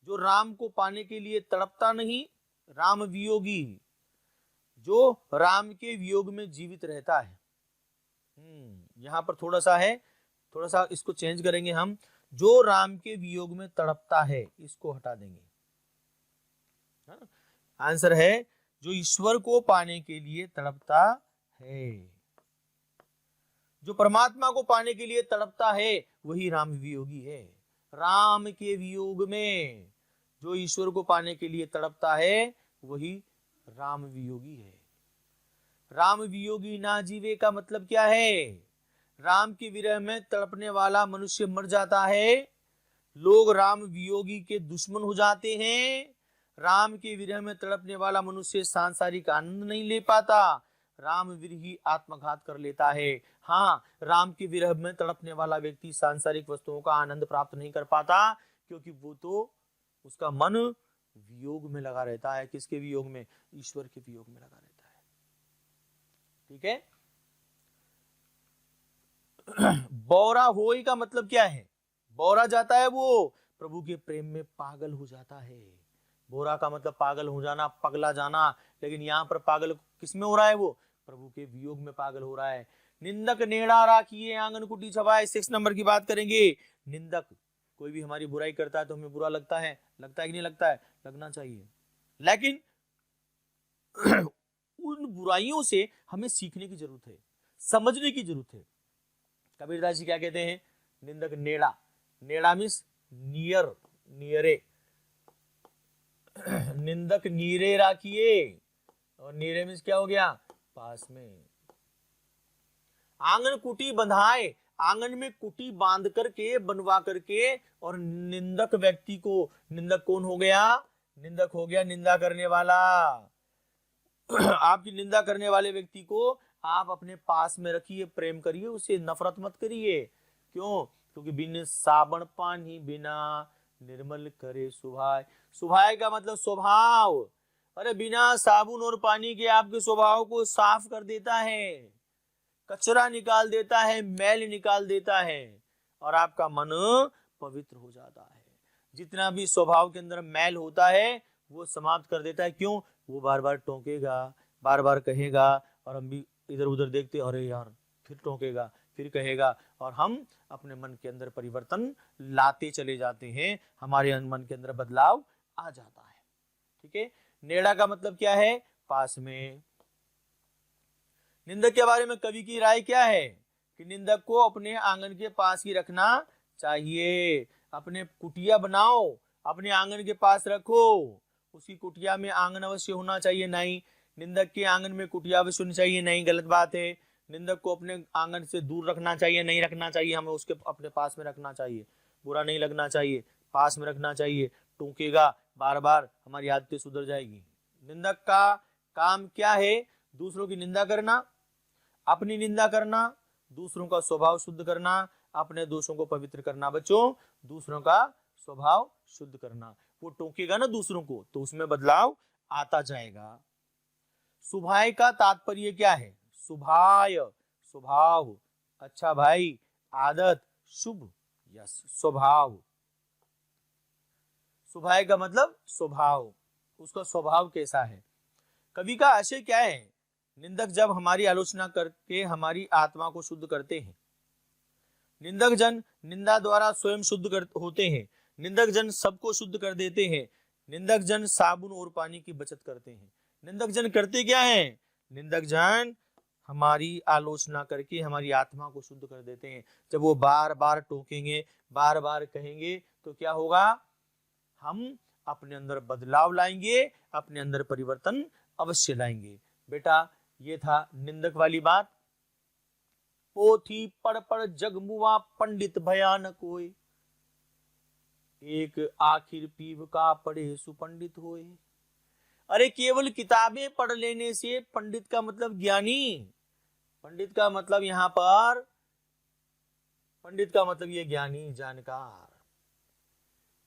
जो राम को पाने के लिए तड़पता नहीं। राम वियोगी, जो राम के वियोग में जीवित रहता है। यहां पर थोड़ा सा इसको चेंज करेंगे हम। जो राम के वियोग में तड़पता है, इसको हटा देंगे। आंसर है जो ईश्वर को पाने के लिए तड़पता है, जो परमात्मा को पाने के लिए तड़पता है, वही राम वियोगी है। राम के वियोग में जो ईश्वर को पाने के लिए तड़पता है, वही राम वियोगी है। राम वियोगी ना जीवे का मतलब क्या है? राम के विरह में तड़पने वाला मनुष्य मर जाता है। लोग राम वियोगी के दुश्मन हो जाते हैं। राम के विरह में तड़पने वाला मनुष्य सांसारिक आनंद नहीं ले पाता। राम विरही आत्मघात कर लेता है। हाँ, राम के विरह में तड़पने वाला व्यक्ति सांसारिक वस्तुओं का आनंद प्राप्त नहीं कर पाता, क्योंकि वो तो उसका मन वियोग में लगा रहता है। किसके वियोग में? ईश्वर के वियोग में लगा रहता है। ठीक है। बौरा होई का मतलब क्या है? बौरा जाता है, वो प्रभु के प्रेम में पागल हो जाता है। बोरा का मतलब पागल हो जाना, पगला जाना, लेकिन यहाँ पर पागल किस में हो रहा है? वो प्रभु के वियोग में पागल हो रहा है। निंदक नेड़ा राखिए आंगन कुटी छवाए। 6 नंबर की बात करेंगे। निंदक, कोई भी हमारी बुराई करता है तो हमें बुरा लगता है कि नहीं लगता है? लगना चाहिए, लेकिन उन बुराइयों से हमें सीखने की जरूरत है, समझने की जरूरत है। कबीरदास जी क्या कहते हैं? निंदक नेड़ा, नेड़ा मीन्स नियर, नियरे। निंदक नीरे राखिए, और नीरे मीन्स क्या हो गया? पास में। आंगन कुटी बंधाए, आंगन में कुटी बांध करके, बनवा करके, और निंदक व्यक्ति को, निंदक कौन हो गया? निंदक हो गया निंदा करने वाला। आपकी निंदा करने वाले व्यक्ति को आप अपने पास में रखिए, प्रेम करिए, उसे नफरत मत करिए। क्यों? क्योंकि बिन साबण पानी बिना निर्मल करे सुभाय। सुभाय का मतलब स्वभाव। अरे बिना साबुन और पानी के आपके स्वभाव को साफ कर देता है, कचरा निकाल देता है, मैल निकाल देता है, और आपका मन पवित्र हो जाता है। जितना भी स्वभाव के अंदर मैल होता है वो समाप्त कर देता है। क्यों? वो बार बार टोकेगा, बार बार कहेगा, और हम भी इधर उधर देखते, अरे यार फिर टोकेगा, फिर कहेगा, और हम अपने मन के अंदर परिवर्तन लाते चले जाते हैं, हमारे मन के अंदर बदलाव आ जाता है। ठीक है। नेड़ा का मतलब क्या है? पास में। निंदक के बारे में कवि की राय क्या है कि निंदक को अपने आंगन के पास ही रखना चाहिए। अपने कुटिया बनाओ, अपने आंगन के पास रखो, उसकी कुटिया में आंगन अवश्य होना चाहिए। नहीं, निंदक के आंगन में कुटिया अवश्य होनी चाहिए, नहीं, गलत बात है। निंदक को अपने आंगन से दूर रखना चाहिए, नहीं रखना चाहिए, हमें उसके अपने पास में रखना चाहिए। बुरा नहीं लगना चाहिए, पास में रखना चाहिए। टोकेगा बार बार, हमारी आदतें सुधर जाएगी। निंदक का काम क्या है? दूसरों की निंदा करना, अपनी निंदा करना, दूसरों का स्वभाव शुद्ध करना, अपने दोषों को पवित्र करना। बच्चों, दूसरों का स्वभाव शुद्ध करना। वो टोकेगा ना दूसरों को, तो उसमें बदलाव आता जाएगा। सुभाय का तात्पर्य क्या है? सुभाय, स्वभाव, अच्छा भाई, आदत, शुभ, यस, स्वभाव। सुभाय का मतलब स्वभाव, उसका स्वभाव कैसा है। कवि का आशय क्या है? निंदक जब हमारी आलोचना करके हमारी आत्मा को शुद्ध करते हैं, निंदक जन निंदा द्वारा स्वयं शुद्ध होते हैं, निंदक जन सबको शुद्ध कर देते हैं, निंदक जन साबुन और पानी की बचत करते हैं। निंदक जन करते क्या है? निंदक जन हमारी आलोचना करके हमारी आत्मा को शुद्ध कर देते हैं। जब वो बार बार टोकेंगे, बार बार कहेंगे, तो क्या होगा? हम अपने अंदर बदलाव लाएंगे, अपने अंदर परिवर्तन अवश्य लाएंगे। बेटा, ये था निंदक वाली बात। पोथी पढ़ पढ़ जग मुआ, पंडित भया न कोई, एक आखिर पीव का पढ़े सुपंडित होए। अरे केवल किताबें पढ़ लेने से पंडित का मतलब ज्ञानी, पंडित का मतलब यहां पर, पंडित का मतलब ये ज्ञानी, जानकार।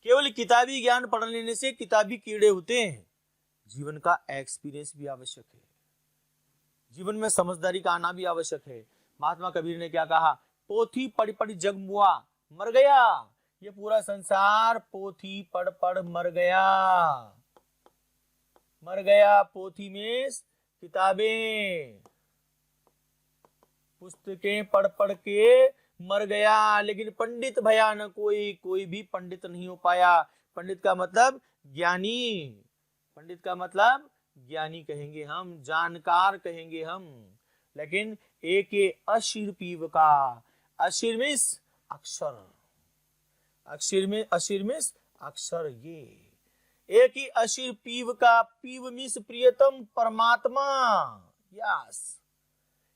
केवल किताबी ज्ञान पढ़ लेने से किताबी कीड़े होते हैं। जीवन का एक्सपीरियंस भी आवश्यक है, जीवन में समझदारी का आना भी आवश्यक है। महात्मा कबीर ने क्या कहा? पोथी पढ़ पढ़ जग मुआ, मर गया। ये पूरा संसार पोथी पढ़ पढ़ मर गया, मर गया। पोथी में किताबें, पुस्तकें पढ़ पढ़ के मर गया। लेकिन पंडित भया न कोई, कोई भी पंडित नहीं हो पाया। पंडित का मतलब ज्ञानी, पंडित का मतलब ज्ञानी कहेंगे हम, जानकार कहेंगे हम। लेकिन एक अशिर पीव का, अशिर में अक्षर, अक्षर में, अशिर में अक्षर, ये एक ही अशिर पीव का, पीव मिस प्रियतम परमात्मा, यस,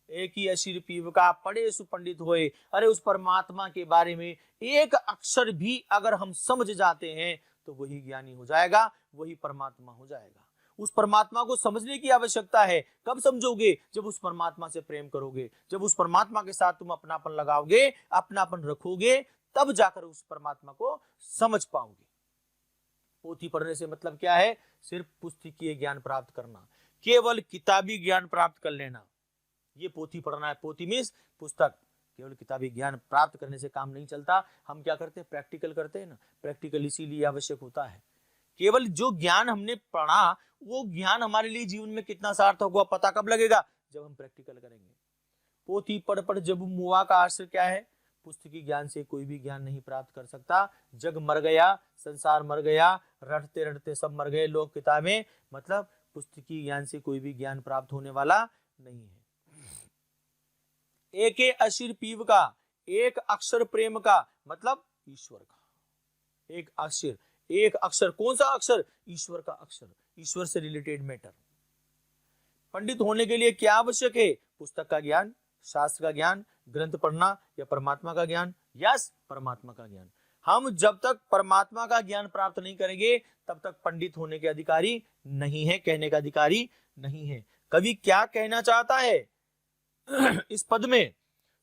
एक ही अशिर पीव का पढ़े सुपंडित होए। अरे उस परमात्मा के बारे में एक अक्षर भी अगर हम समझ जाते हैं तो वही ज्ञानी हो जाएगा, वही परमात्मा हो जाएगा। उस परमात्मा को समझने की आवश्यकता है। कब समझोगे? जब उस परमात्मा से प्रेम करोगे, जब उस परमात्मा के साथ तुम अपनापन लगाओगे, अपनापन रखोगे, तब जाकर उस परमात्मा को समझ पाओगे। पोथी पढ़ने से मतलब क्या है? सिर्फ पुस्तकीय ज्ञान प्राप्त करना, केवल किताबी ज्ञान प्राप्त कर लेना, ये पोथी पढ़ना है। पोथी मीन्स पुस्तक। केवल किताबी ज्ञान प्राप्त करने से काम नहीं चलता। हम क्या करते हैं? प्रैक्टिकल करते हैं ना। प्रैक्टिकल इसीलिए आवश्यक होता है। केवल जो ज्ञान हमने पढ़ा, वो ज्ञान हमारे लिए जीवन में कितना सार्थक हुआ पता कब लगेगा? जब हम प्रैक्टिकल करेंगे। पोथी पढ़ पढ़ जग मुआ का आशय क्या है? पुस्तकी ज्ञान से कोई भी ज्ञान नहीं प्राप्त कर सकता। जग मर गया, संसार मर गया, रटते रटते सब मर गए लोग। किताबें मतलब पुस्तकी ज्ञान से कोई भी ज्ञान प्राप्त होने वाला नहीं है। एक अशिर पीव का, एक अक्षर प्रेम का मतलब ईश्वर का। एक अक्षर, एक अक्षर, कौन सा अक्षर? ईश्वर का अक्षर, ईश्वर से रिलेटेड मैटर। पंडित होने के लिए क्या आवश्यक है? पुस्तक का ज्ञान, शास्त्र का ज्ञान, ग्रंथ पढ़ना, या परमात्मा का ज्ञान। यस, परमात्मा का ज्ञान। हम जब तक परमात्मा का ज्ञान प्राप्त नहीं करेंगे, तब तक पंडित होने के अधिकारी नहीं है, कहने का अधिकारी नहीं है। कवि क्या कहना चाहता है इस पद में?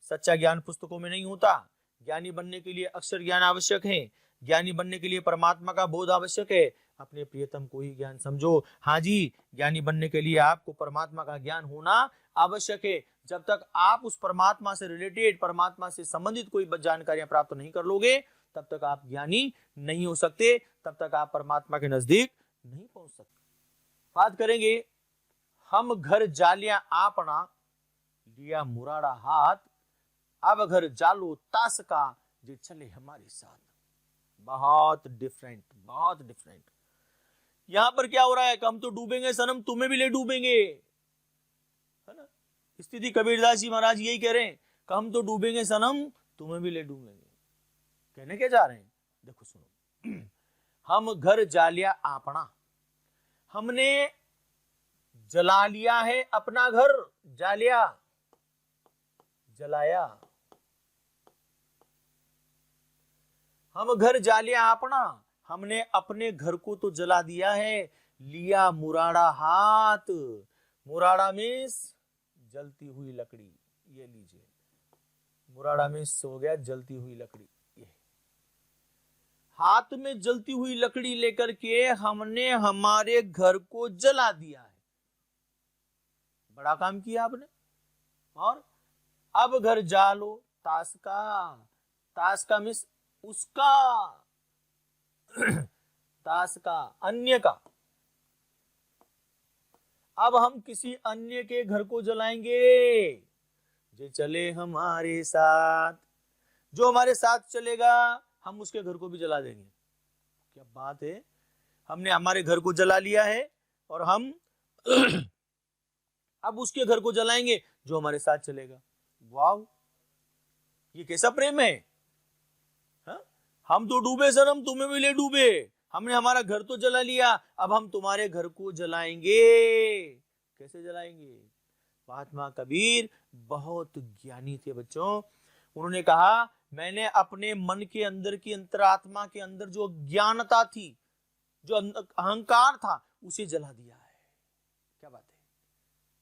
सच्चा ज्ञान पुस्तकों में नहीं होता। ज्ञानी बनने के लिए अक्षर ज्ञान आवश्यक है, ज्ञानी बनने के लिए परमात्मा का बोध आवश्यक है। अपने प्रियतम को ही ज्ञान समझो। हाँ जी, ज्ञानी बनने के लिए आपको परमात्मा का ज्ञान होना आवश्यक है। जब तक आप उस परमात्मा से रिलेटेड, परमात्मा से संबंधित कोई जानकारियां प्राप्त नहीं कर लोगे, तब तक आप ज्ञानी नहीं हो सकते, तब तक आप परमात्मा के नजदीक नहीं पहुंच सकते। बात करेंगे, हम घर जालियां आपना लिया मुराड़ा हाथ, अब घर जालो तास का जे चले हमारे साथ। बहुत डिफरेंट, बहुत डिफरेंट। यहां पर क्या हो रहा है कि हम तो डूबेंगे सनम, तुम्हें भी ले डूबेंगे, है ना। स्थिति कबीरदास जी महाराज यही कह रहे हैं कि हम तो डूबेंगे सनम, तुम्हें भी ले डूबेंगे। कहने क्या जा रहे हैं, देखो सुनो। हम घर जालिया आपना, हमने जला लिया है अपना घर, जालिया जलाया। हम घर जालिया अपना, हमने अपने घर को तो जला दिया है। लिया मुराड़ा हाथ, मुराड़ा मीन्स जलती हुई लकड़ी, ये लीजिए, मुराड़ा मीन्स हो गया जलती हुई लकड़ी। ये हाथ में जलती हुई लकड़ी लेकर के हमने हमारे घर को जला दिया है। बड़ा काम किया आपने। और अब घर जालो तास का, तास का मीन्स उसका, तास का अन्य का। अब हम किसी अन्य के घर को जलाएंगे। जे चले हमारे साथ, जो हमारे साथ चलेगा हम उसके घर को भी जला देंगे। क्या बात है, हमने हमारे घर को जला लिया है और हम अब उसके घर को जलाएंगे जो हमारे साथ चलेगा। वाह, ये कैसा प्रेम है। हा? हम तो डूबे सनम, तुम्हें भी ले डूबे, हमने हमारा घर तो जला लिया, अब हम तुम्हारे घर को जलाएंगे। कैसे जलाएंगे। महात्मा कबीर बहुत ज्ञानी थे बच्चों। उन्होंने कहा मैंने अपने मन के अंदर की अंतरात्मा के अंदर जो ज्ञानता थी, जो अहंकार था, उसे जला दिया है। क्या बात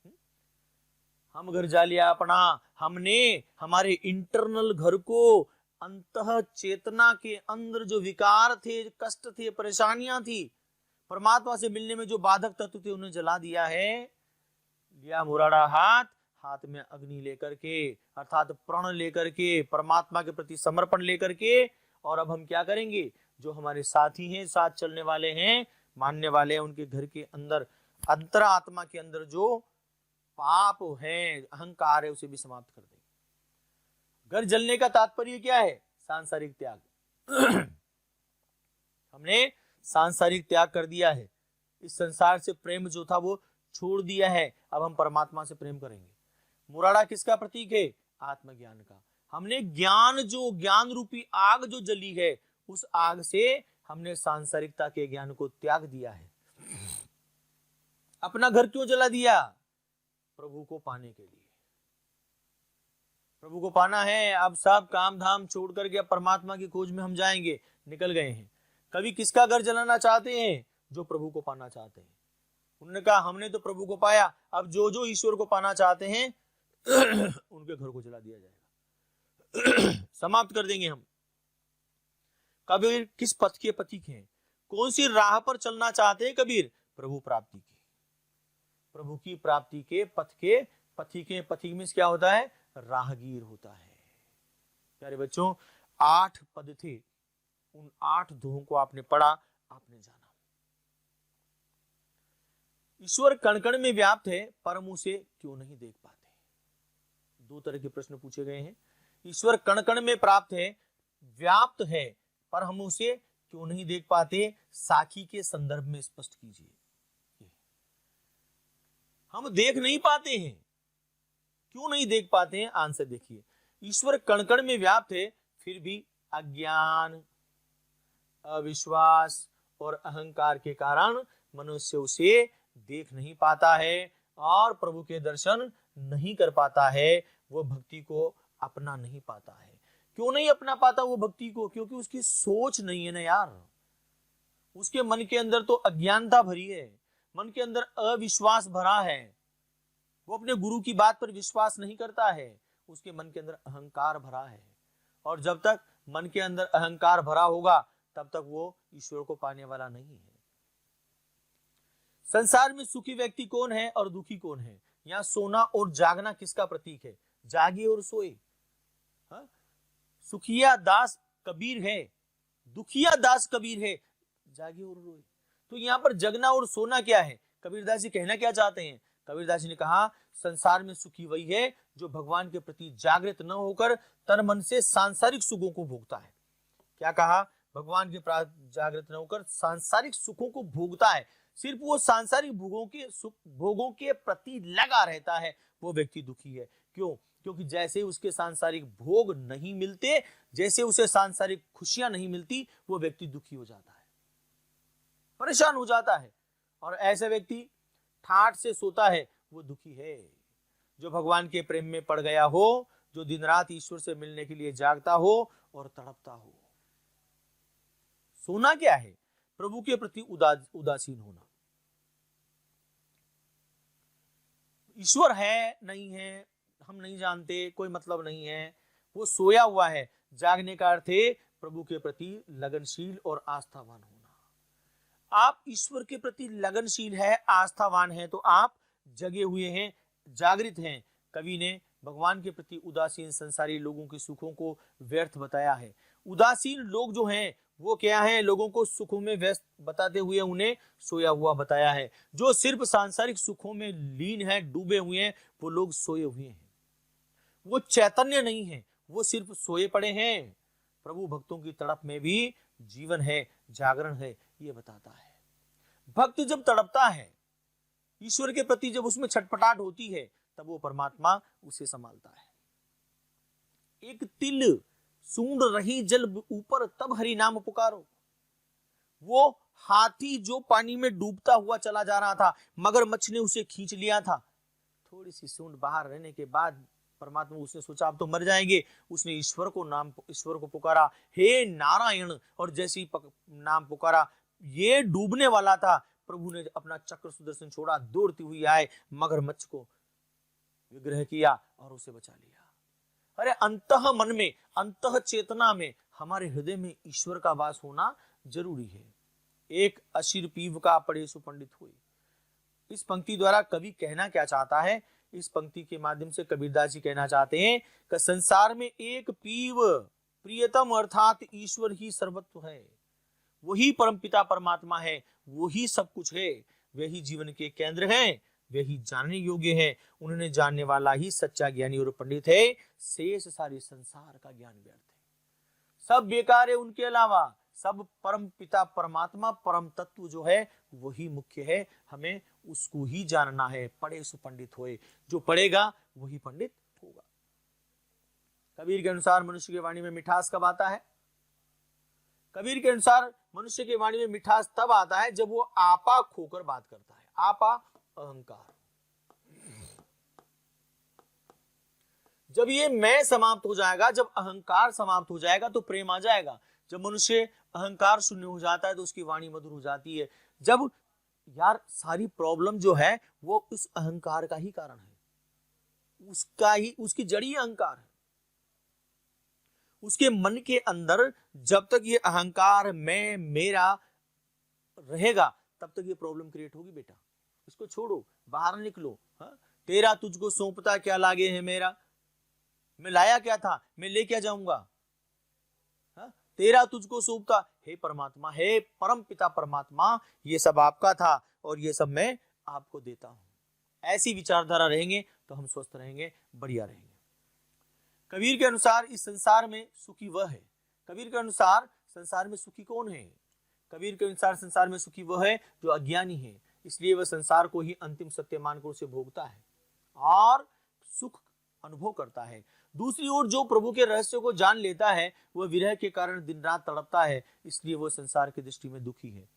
है। हम घर जा लिया अपना, हमने हमारे इंटरनल घर को, अंतः चेतना के अंदर जो विकार थे, कष्ट थे, परेशानियां थी, परमात्मा से मिलने में जो बाधक तत्व थे, उन्हें जला दिया है। लिया मुराड़ा हाथ, हाथ में अग्नि लेकर के, अर्थात प्रण लेकर के, परमात्मा के प्रति समर्पण लेकर के। और अब हम क्या करेंगे, जो हमारे साथी हैं, साथ चलने वाले हैं, मानने वाले हैं, उनके घर के अंदर, अंतरात्मा के अंदर जो पाप है, अहंकार है, उसे भी समाप्त कर देंगे। घर जलने का तात्पर्य क्या है, सांसारिक त्याग। हमने सांसारिक त्याग कर दिया है, इस संसार से प्रेम जो था वो छोड़ दिया है, अब हम परमात्मा से प्रेम करेंगे। मुराड़ा किसका प्रतीक है, आत्मज्ञान का। हमने ज्ञान, जो ज्ञान रूपी आग जो जली है, उस आग से हमने सांसारिकता के ज्ञान को त्याग दिया है। अपना घर क्यों जला दिया, प्रभु को पाने के लिए। प्रभु को पाना है, अब सब काम धाम छोड़ करके अब परमात्मा की खोज में हम जाएंगे, निकल गए हैं। कभी किसका घर जलाना चाहते हैं, जो प्रभु को पाना चाहते हैं। उन्होंने कहा हमने तो प्रभु को पाया, अब जो जो ईश्वर को पाना चाहते हैं उनके घर को जला दिया जाएगा, समाप्त कर देंगे हम। कबीर किस पथ के पथिक हैं, कौन सी राह पर चलना चाहते हैं कबीर, प्रभु प्राप्ति की, प्रभु की प्राप्ति के पथ के पथिक हैं। पथिक में क्या होता है, राहगीर होता है। प्यारे बच्चों, 8 पद थे, उन 8 दोहों को आपने पढ़ा, आपने जाना। ईश्वर कण कण में व्याप्त है, पर हम उसे क्यों नहीं देख पाते। 2 तरह के प्रश्न पूछे गए हैं। ईश्वर कण कण में प्राप्त है, व्याप्त है, पर हम उसे क्यों नहीं देख पाते। साखी के संदर्भ में स्पष्ट कीजिए। हम देख नहीं पाते हैं, क्यों नहीं देख पाते हैं, आंसर देखिए। ईश्वर कण कण में व्याप्त है, फिर भी अज्ञान, अविश्वास और अहंकार के कारण मनुष्य उसे देख नहीं पाता है और प्रभु के दर्शन नहीं कर पाता है, वो भक्ति को अपना नहीं पाता है। क्यों नहीं अपना पाता वो भक्ति को, क्योंकि उसकी सोच नहीं है ना यार। उसके मन के अंदर तो अज्ञानता भरी है, मन के अंदर अविश्वास भरा है, वो अपने गुरु की बात पर विश्वास नहीं करता है, उसके मन के अंदर अहंकार भरा है। और जब तक मन के अंदर अहंकार भरा होगा तब तक वो ईश्वर को पाने वाला नहीं है। संसार में सुखी व्यक्ति कौन है और दुखी कौन है। यहाँ सोना और जागना किसका प्रतीक है, जागे और सोए। सुखिया दास कबीर है, दुखिया दास कबीर है, जागे और रोए। तो यहाँ पर जगना और सोना क्या है, कबीरदास जी कहना क्या चाहते हैं, कबीरदास जी ने कहा, संसार में सुखी वही है जो भगवान के प्रति जागृत न होकर तन मन से सांसारिक सुखों को भोगता है। क्या कहा? भगवान के प्रति जागृत न होकर सांसारिक सुखों को भोगता है, सिर्फ वो सांसारिक भोगों के प्रति लगा रहता है, वो व्यक्ति दुखी है। क्यों? क्योंकि जैसे उसके सांसारिक भोग नहीं मिलते, जैसे उसे सांसारिक खुशियां नहीं मिलती, वो व्यक्ति दुखी हो जाता है, परेशान हो जाता है। और ऐसे व्यक्ति ठाठ से सोता है, वो दुखी है। जो भगवान के प्रेम में पड़ गया हो, जो दिन रात ईश्वर से मिलने के लिए जागता हो और तड़पता हो। सोना क्या है? प्रभु के प्रति उदासीन होना। ईश्वर है नहीं है हम नहीं जानते, कोई मतलब नहीं है, वो सोया हुआ है। जागने का अर्थ है प्रभु के प्रति लगनशील और आस्थावान होना। आप ईश्वर के प्रति लगनशील है, आस्थावान है, तो आप जगे हुए हैं, जागृत हैं। कवि ने भगवान के प्रति उदासीन संसारी लोगों के सुखों को व्यर्थ बताया है। उदासीन लोग जो हैं वो क्या है? लोगों को सुखों में व्यस्त बताते हुए उन्हें सोया हुआ बताया है। जो सिर्फ सांसारिक सुखों में लीन है, डूबे हुए हैं, वो लोग सोए हुए हैं, वो चैतन्य नहीं है, वो सिर्फ सोए पड़े हैं। प्रभु भक्तों की तड़प में भी जीवन है, जागरण है, ये बताता है। भक्त जब तड़पता है, ईश्वर के प्रति जब उसमें छटपटाहट होती है, तब वो परमात्मा उसे संभालता है। एक तिल सूंड रही जल ऊपर, तब हरि नाम पुकारो। वो हाथी जो पानी में डूबता हुआ चला जा रहा था, मगरमच्छ ने उसे खींच लिया था। थोड़ी सी सूंड बाहर रहने के बाद परमात्मा, उसने सोचा अब तो मर जाएंगे, उसने ईश्वर को पुकारा, हे नारायण, और जैसे ही नाम पुकारा, ये डूबने वाला था, प्रभु ने अपना चक्र सुदर्शन छोड़ा, दौड़ती हुई आए, मगरमच्छ को विग्रह किया और उसे बचा लिया। अरे अंतः मन में, अंतः चेतना में, हमारे हृदय में ईश्वर का वास होना जरूरी है। एक अशीर पीव का पढ़े सो पंडित हुए। इस पंक्ति द्वारा कवि कहना क्या चाहता है? इस पंक्ति के माध्यम से कबीरदास जी कहना चाहते हैं कि संसार में एक पीव प्रियतम अर्थात ईश्वर ही सर्वत्व है, वही परमपिता परमात्मा है, वही सब कुछ है, वही जीवन के केंद्र हैं, वही जानने योग्य है। उन्होंने जानने वाला ही सच्चा ज्ञानी और पंडित है। शेष सारे संसार का ज्ञान व्यर्थ है, सब बेकार है, उनके अलावा सब परम पिता परमात्मा परम तत्व जो है वही मुख्य है। हमें उसको ही जानना है। पढ़े सो पंडित होए, जो पढ़ेगा वही पंडित होगा। कबीर के अनुसार मनुष्य की वाणी में मिठास कब आता है? कबीर के अनुसार मनुष्य की वाणी में मिठास तब आता है जब वो आपा खोकर बात करता है। आपा अहंकार। जब ये मैं समाप्त हो जाएगा, जब अहंकार समाप्त हो जाएगा, तो प्रेम आ जाएगा। जब मनुष्य अहंकार शून्य हो जाता है तो उसकी वाणी मधुर हो जाती है। जब यार सारी प्रॉब्लम जो है वो उस अहंकार का ही कारण है, उसकी जड़ी अहंकार है। उसके मन के अंदर जब तक ये अहंकार मैं मेरा रहेगा, तब तक ये प्रॉब्लम क्रिएट होगी। बेटा इसको छोड़ो, बाहर निकलो। तेरा तुझको सौंपता क्या लागे है मेरा, मैं लाया क्या था, मैं ले क्या जाऊंगा। तेरा तुझको सौंपता, हे परमात्मा, हे परम पिता परमात्मा, ये सब आपका था और ये सब मैं आपको देता हूं। ऐसी विचारधारा रहेंगे तो हम स्वस्थ रहेंगे, बढ़िया रहेंगे। कबीर के अनुसार इस संसार में सुखी वह है। कबीर के अनुसार संसार में सुखी कौन है? कबीर के अनुसार संसार में सुखी वह है जो अज्ञानी है, इसलिए वह संसार को ही अंतिम सत्य मानकर उसे भोगता है और सुख अनुभव करता है। दूसरी ओर जो प्रभु के रहस्य को जान लेता है, वह विरह के कारण दिन रात तड़पता है, इसलिए वह संसार की दृष्टि में दुखी है।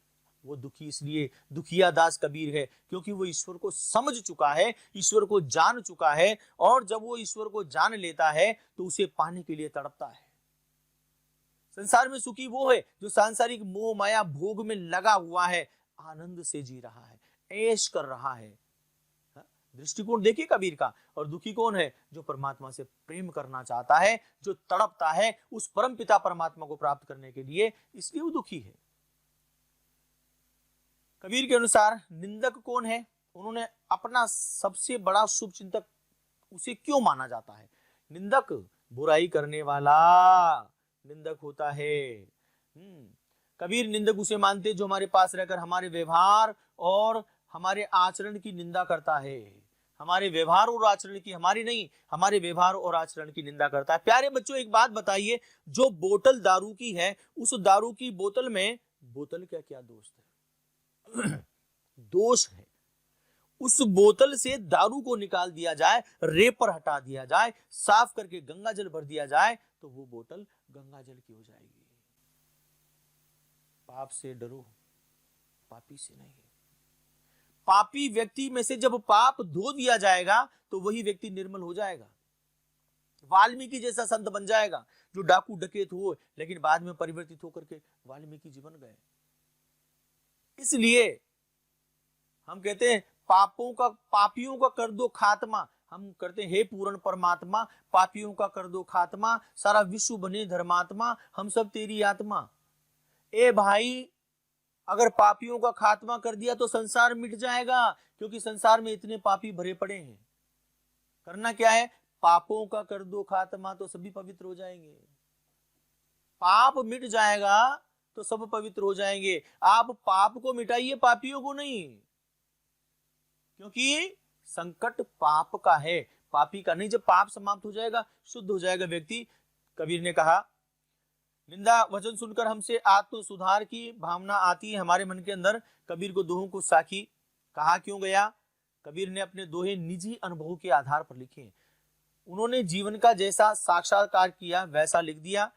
वो दुखी इसलिए दुखिया दास कबीर है क्योंकि वो ईश्वर को समझ चुका है, ईश्वर को जान चुका है, और जब वो ईश्वर को जान लेता है तो उसे पाने के लिए तड़पता है। संसार में सुखी वो है जो सांसारिक मोह माया भोग में लगा हुआ है, आनंद से जी रहा है, ऐश कर रहा है। दृष्टिकोण देखिए कबीर का। और दुखी कौन है? जो परमात्मा से प्रेम करना चाहता है, जो तड़पता है उस परम पिता परमात्मा को प्राप्त करने के लिए, इसलिए वो दुखी है। कबीर के अनुसार निंदक कौन है? उन्होंने अपना सबसे बड़ा शुभ चिंतक उसे क्यों माना जाता है? निंदक बुराई करने वाला निंदक होता है। कबीर निंदक उसे मानते जो हमारे पास रहकर हमारे व्यवहार और हमारे आचरण की निंदा करता है। हमारे व्यवहार और आचरण की, हमारी नहीं, हमारे व्यवहार और आचरण की निंदा करता है। प्यारे बच्चों, एक बात बताइए, जो बोतल दारू की है, उस दारू की बोतल में बोतल का क्या दोष है? दोष है। उस बोतल से दारू को निकाल दिया जाए, रेपर हटा दिया जाए, साफ करके गंगा जल भर दिया जाए, तो वो बोतल गंगा जल की हो जाएगी। पाप से डरो, पापी से नहीं। पापी व्यक्ति में से जब पाप धो दिया जाएगा तो वही व्यक्ति निर्मल हो जाएगा, वाल्मीकि जैसा संत बन जाएगा, जो डाकू डकैत हो लेकिन बाद में परिवर्तित होकर के वाल्मीकि जी बन गए। इसलिए हम कहते हैं पापियों का कर दो खात्मा। हम करते हैं, हे पूर्ण परमात्मा, पापियों का कर दो खात्मा, सारा विश्व बने धर्मात्मा, हम सब तेरी आत्मा। ए भाई, अगर पापियों का खात्मा कर दिया तो संसार मिट जाएगा, क्योंकि संसार में इतने पापी भरे पड़े हैं। करना क्या है? पापों का कर दो खात्मा तो सभी पवित्र हो जाएंगे। पाप मिट जाएगा तो सब पवित्र हो जाएंगे। आप पाप को मिटाइए, पापियों को नहीं, क्योंकि संकट पाप का है, पापी का नहीं। जब पाप समाप्त हो जाएगा, शुद्ध हो जाएगा व्यक्ति। कबीर ने कहा, निंदा वचन सुनकर हमसे आत्म सुधार की भावना आती है हमारे मन के अंदर। कबीर को दोहों को साखी कहा क्यों गया? कबीर ने अपने दोहे निजी अनुभव के आधार पर लिखे। उन्होंने जीवन का जैसा साक्षात्कार किया वैसा लिख दिया।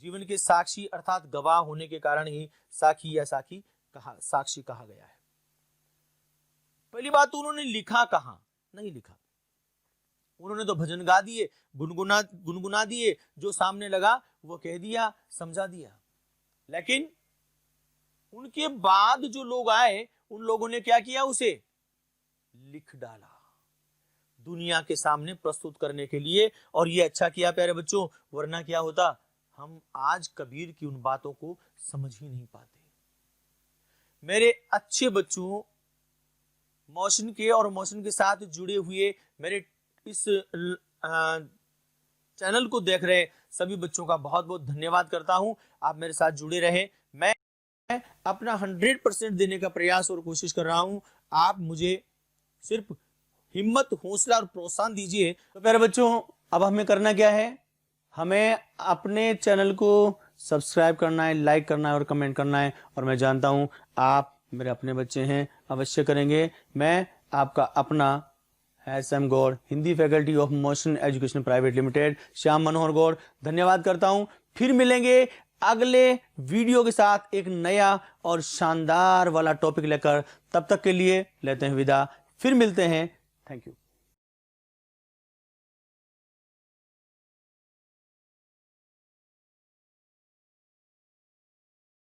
जीवन के साक्षी अर्थात गवाह होने के कारण ही साखी या साक्षी कहा गया है। पहली बात तो उन्होंने लिखा कहां? नहीं लिखा, उन्होंने तो भजन गा दिए, गुनगुना दिए, जो सामने लगा वो कह दिया, समझा दिया। लेकिन उनके बाद जो लोग आए, उन लोगों ने क्या किया? उसे लिख डाला दुनिया के सामने प्रस्तुत करने के लिए। और ये अच्छा किया प्यारे बच्चों, वरना क्या होता, हम आज कबीर की उन बातों को समझ ही नहीं पाते। मेरे अच्छे बच्चों, मोशन के और मोशन के साथ जुड़े हुए मेरे इस चैनल को देख रहे सभी बच्चों का बहुत बहुत धन्यवाद करता हूं। आप मेरे साथ जुड़े रहे। मैं अपना 100% देने का प्रयास और कोशिश कर रहा हूं। आप मुझे सिर्फ हिम्मत, हौसला और प्रोत्साहन दीजिए। तो प्यारे बच्चों, अब हमें करना क्या है? हमें अपने चैनल को सब्सक्राइब करना है, लाइक करना है और कमेंट करना है। और मैं जानता हूं आप मेरे अपने बच्चे हैं, अवश्य करेंगे। मैं आपका अपना SM Gaur, Hindi faculty of Motion Education Private Limited, Shyam Manohar Gaur, धन्यवाद करता हूं। फिर मिलेंगे अगले वीडियो के साथ एक नया और शानदार वाला टॉपिक लेकर। तब तक के लिए लेते हैं विदा, फिर मिलते हैं। Thank you.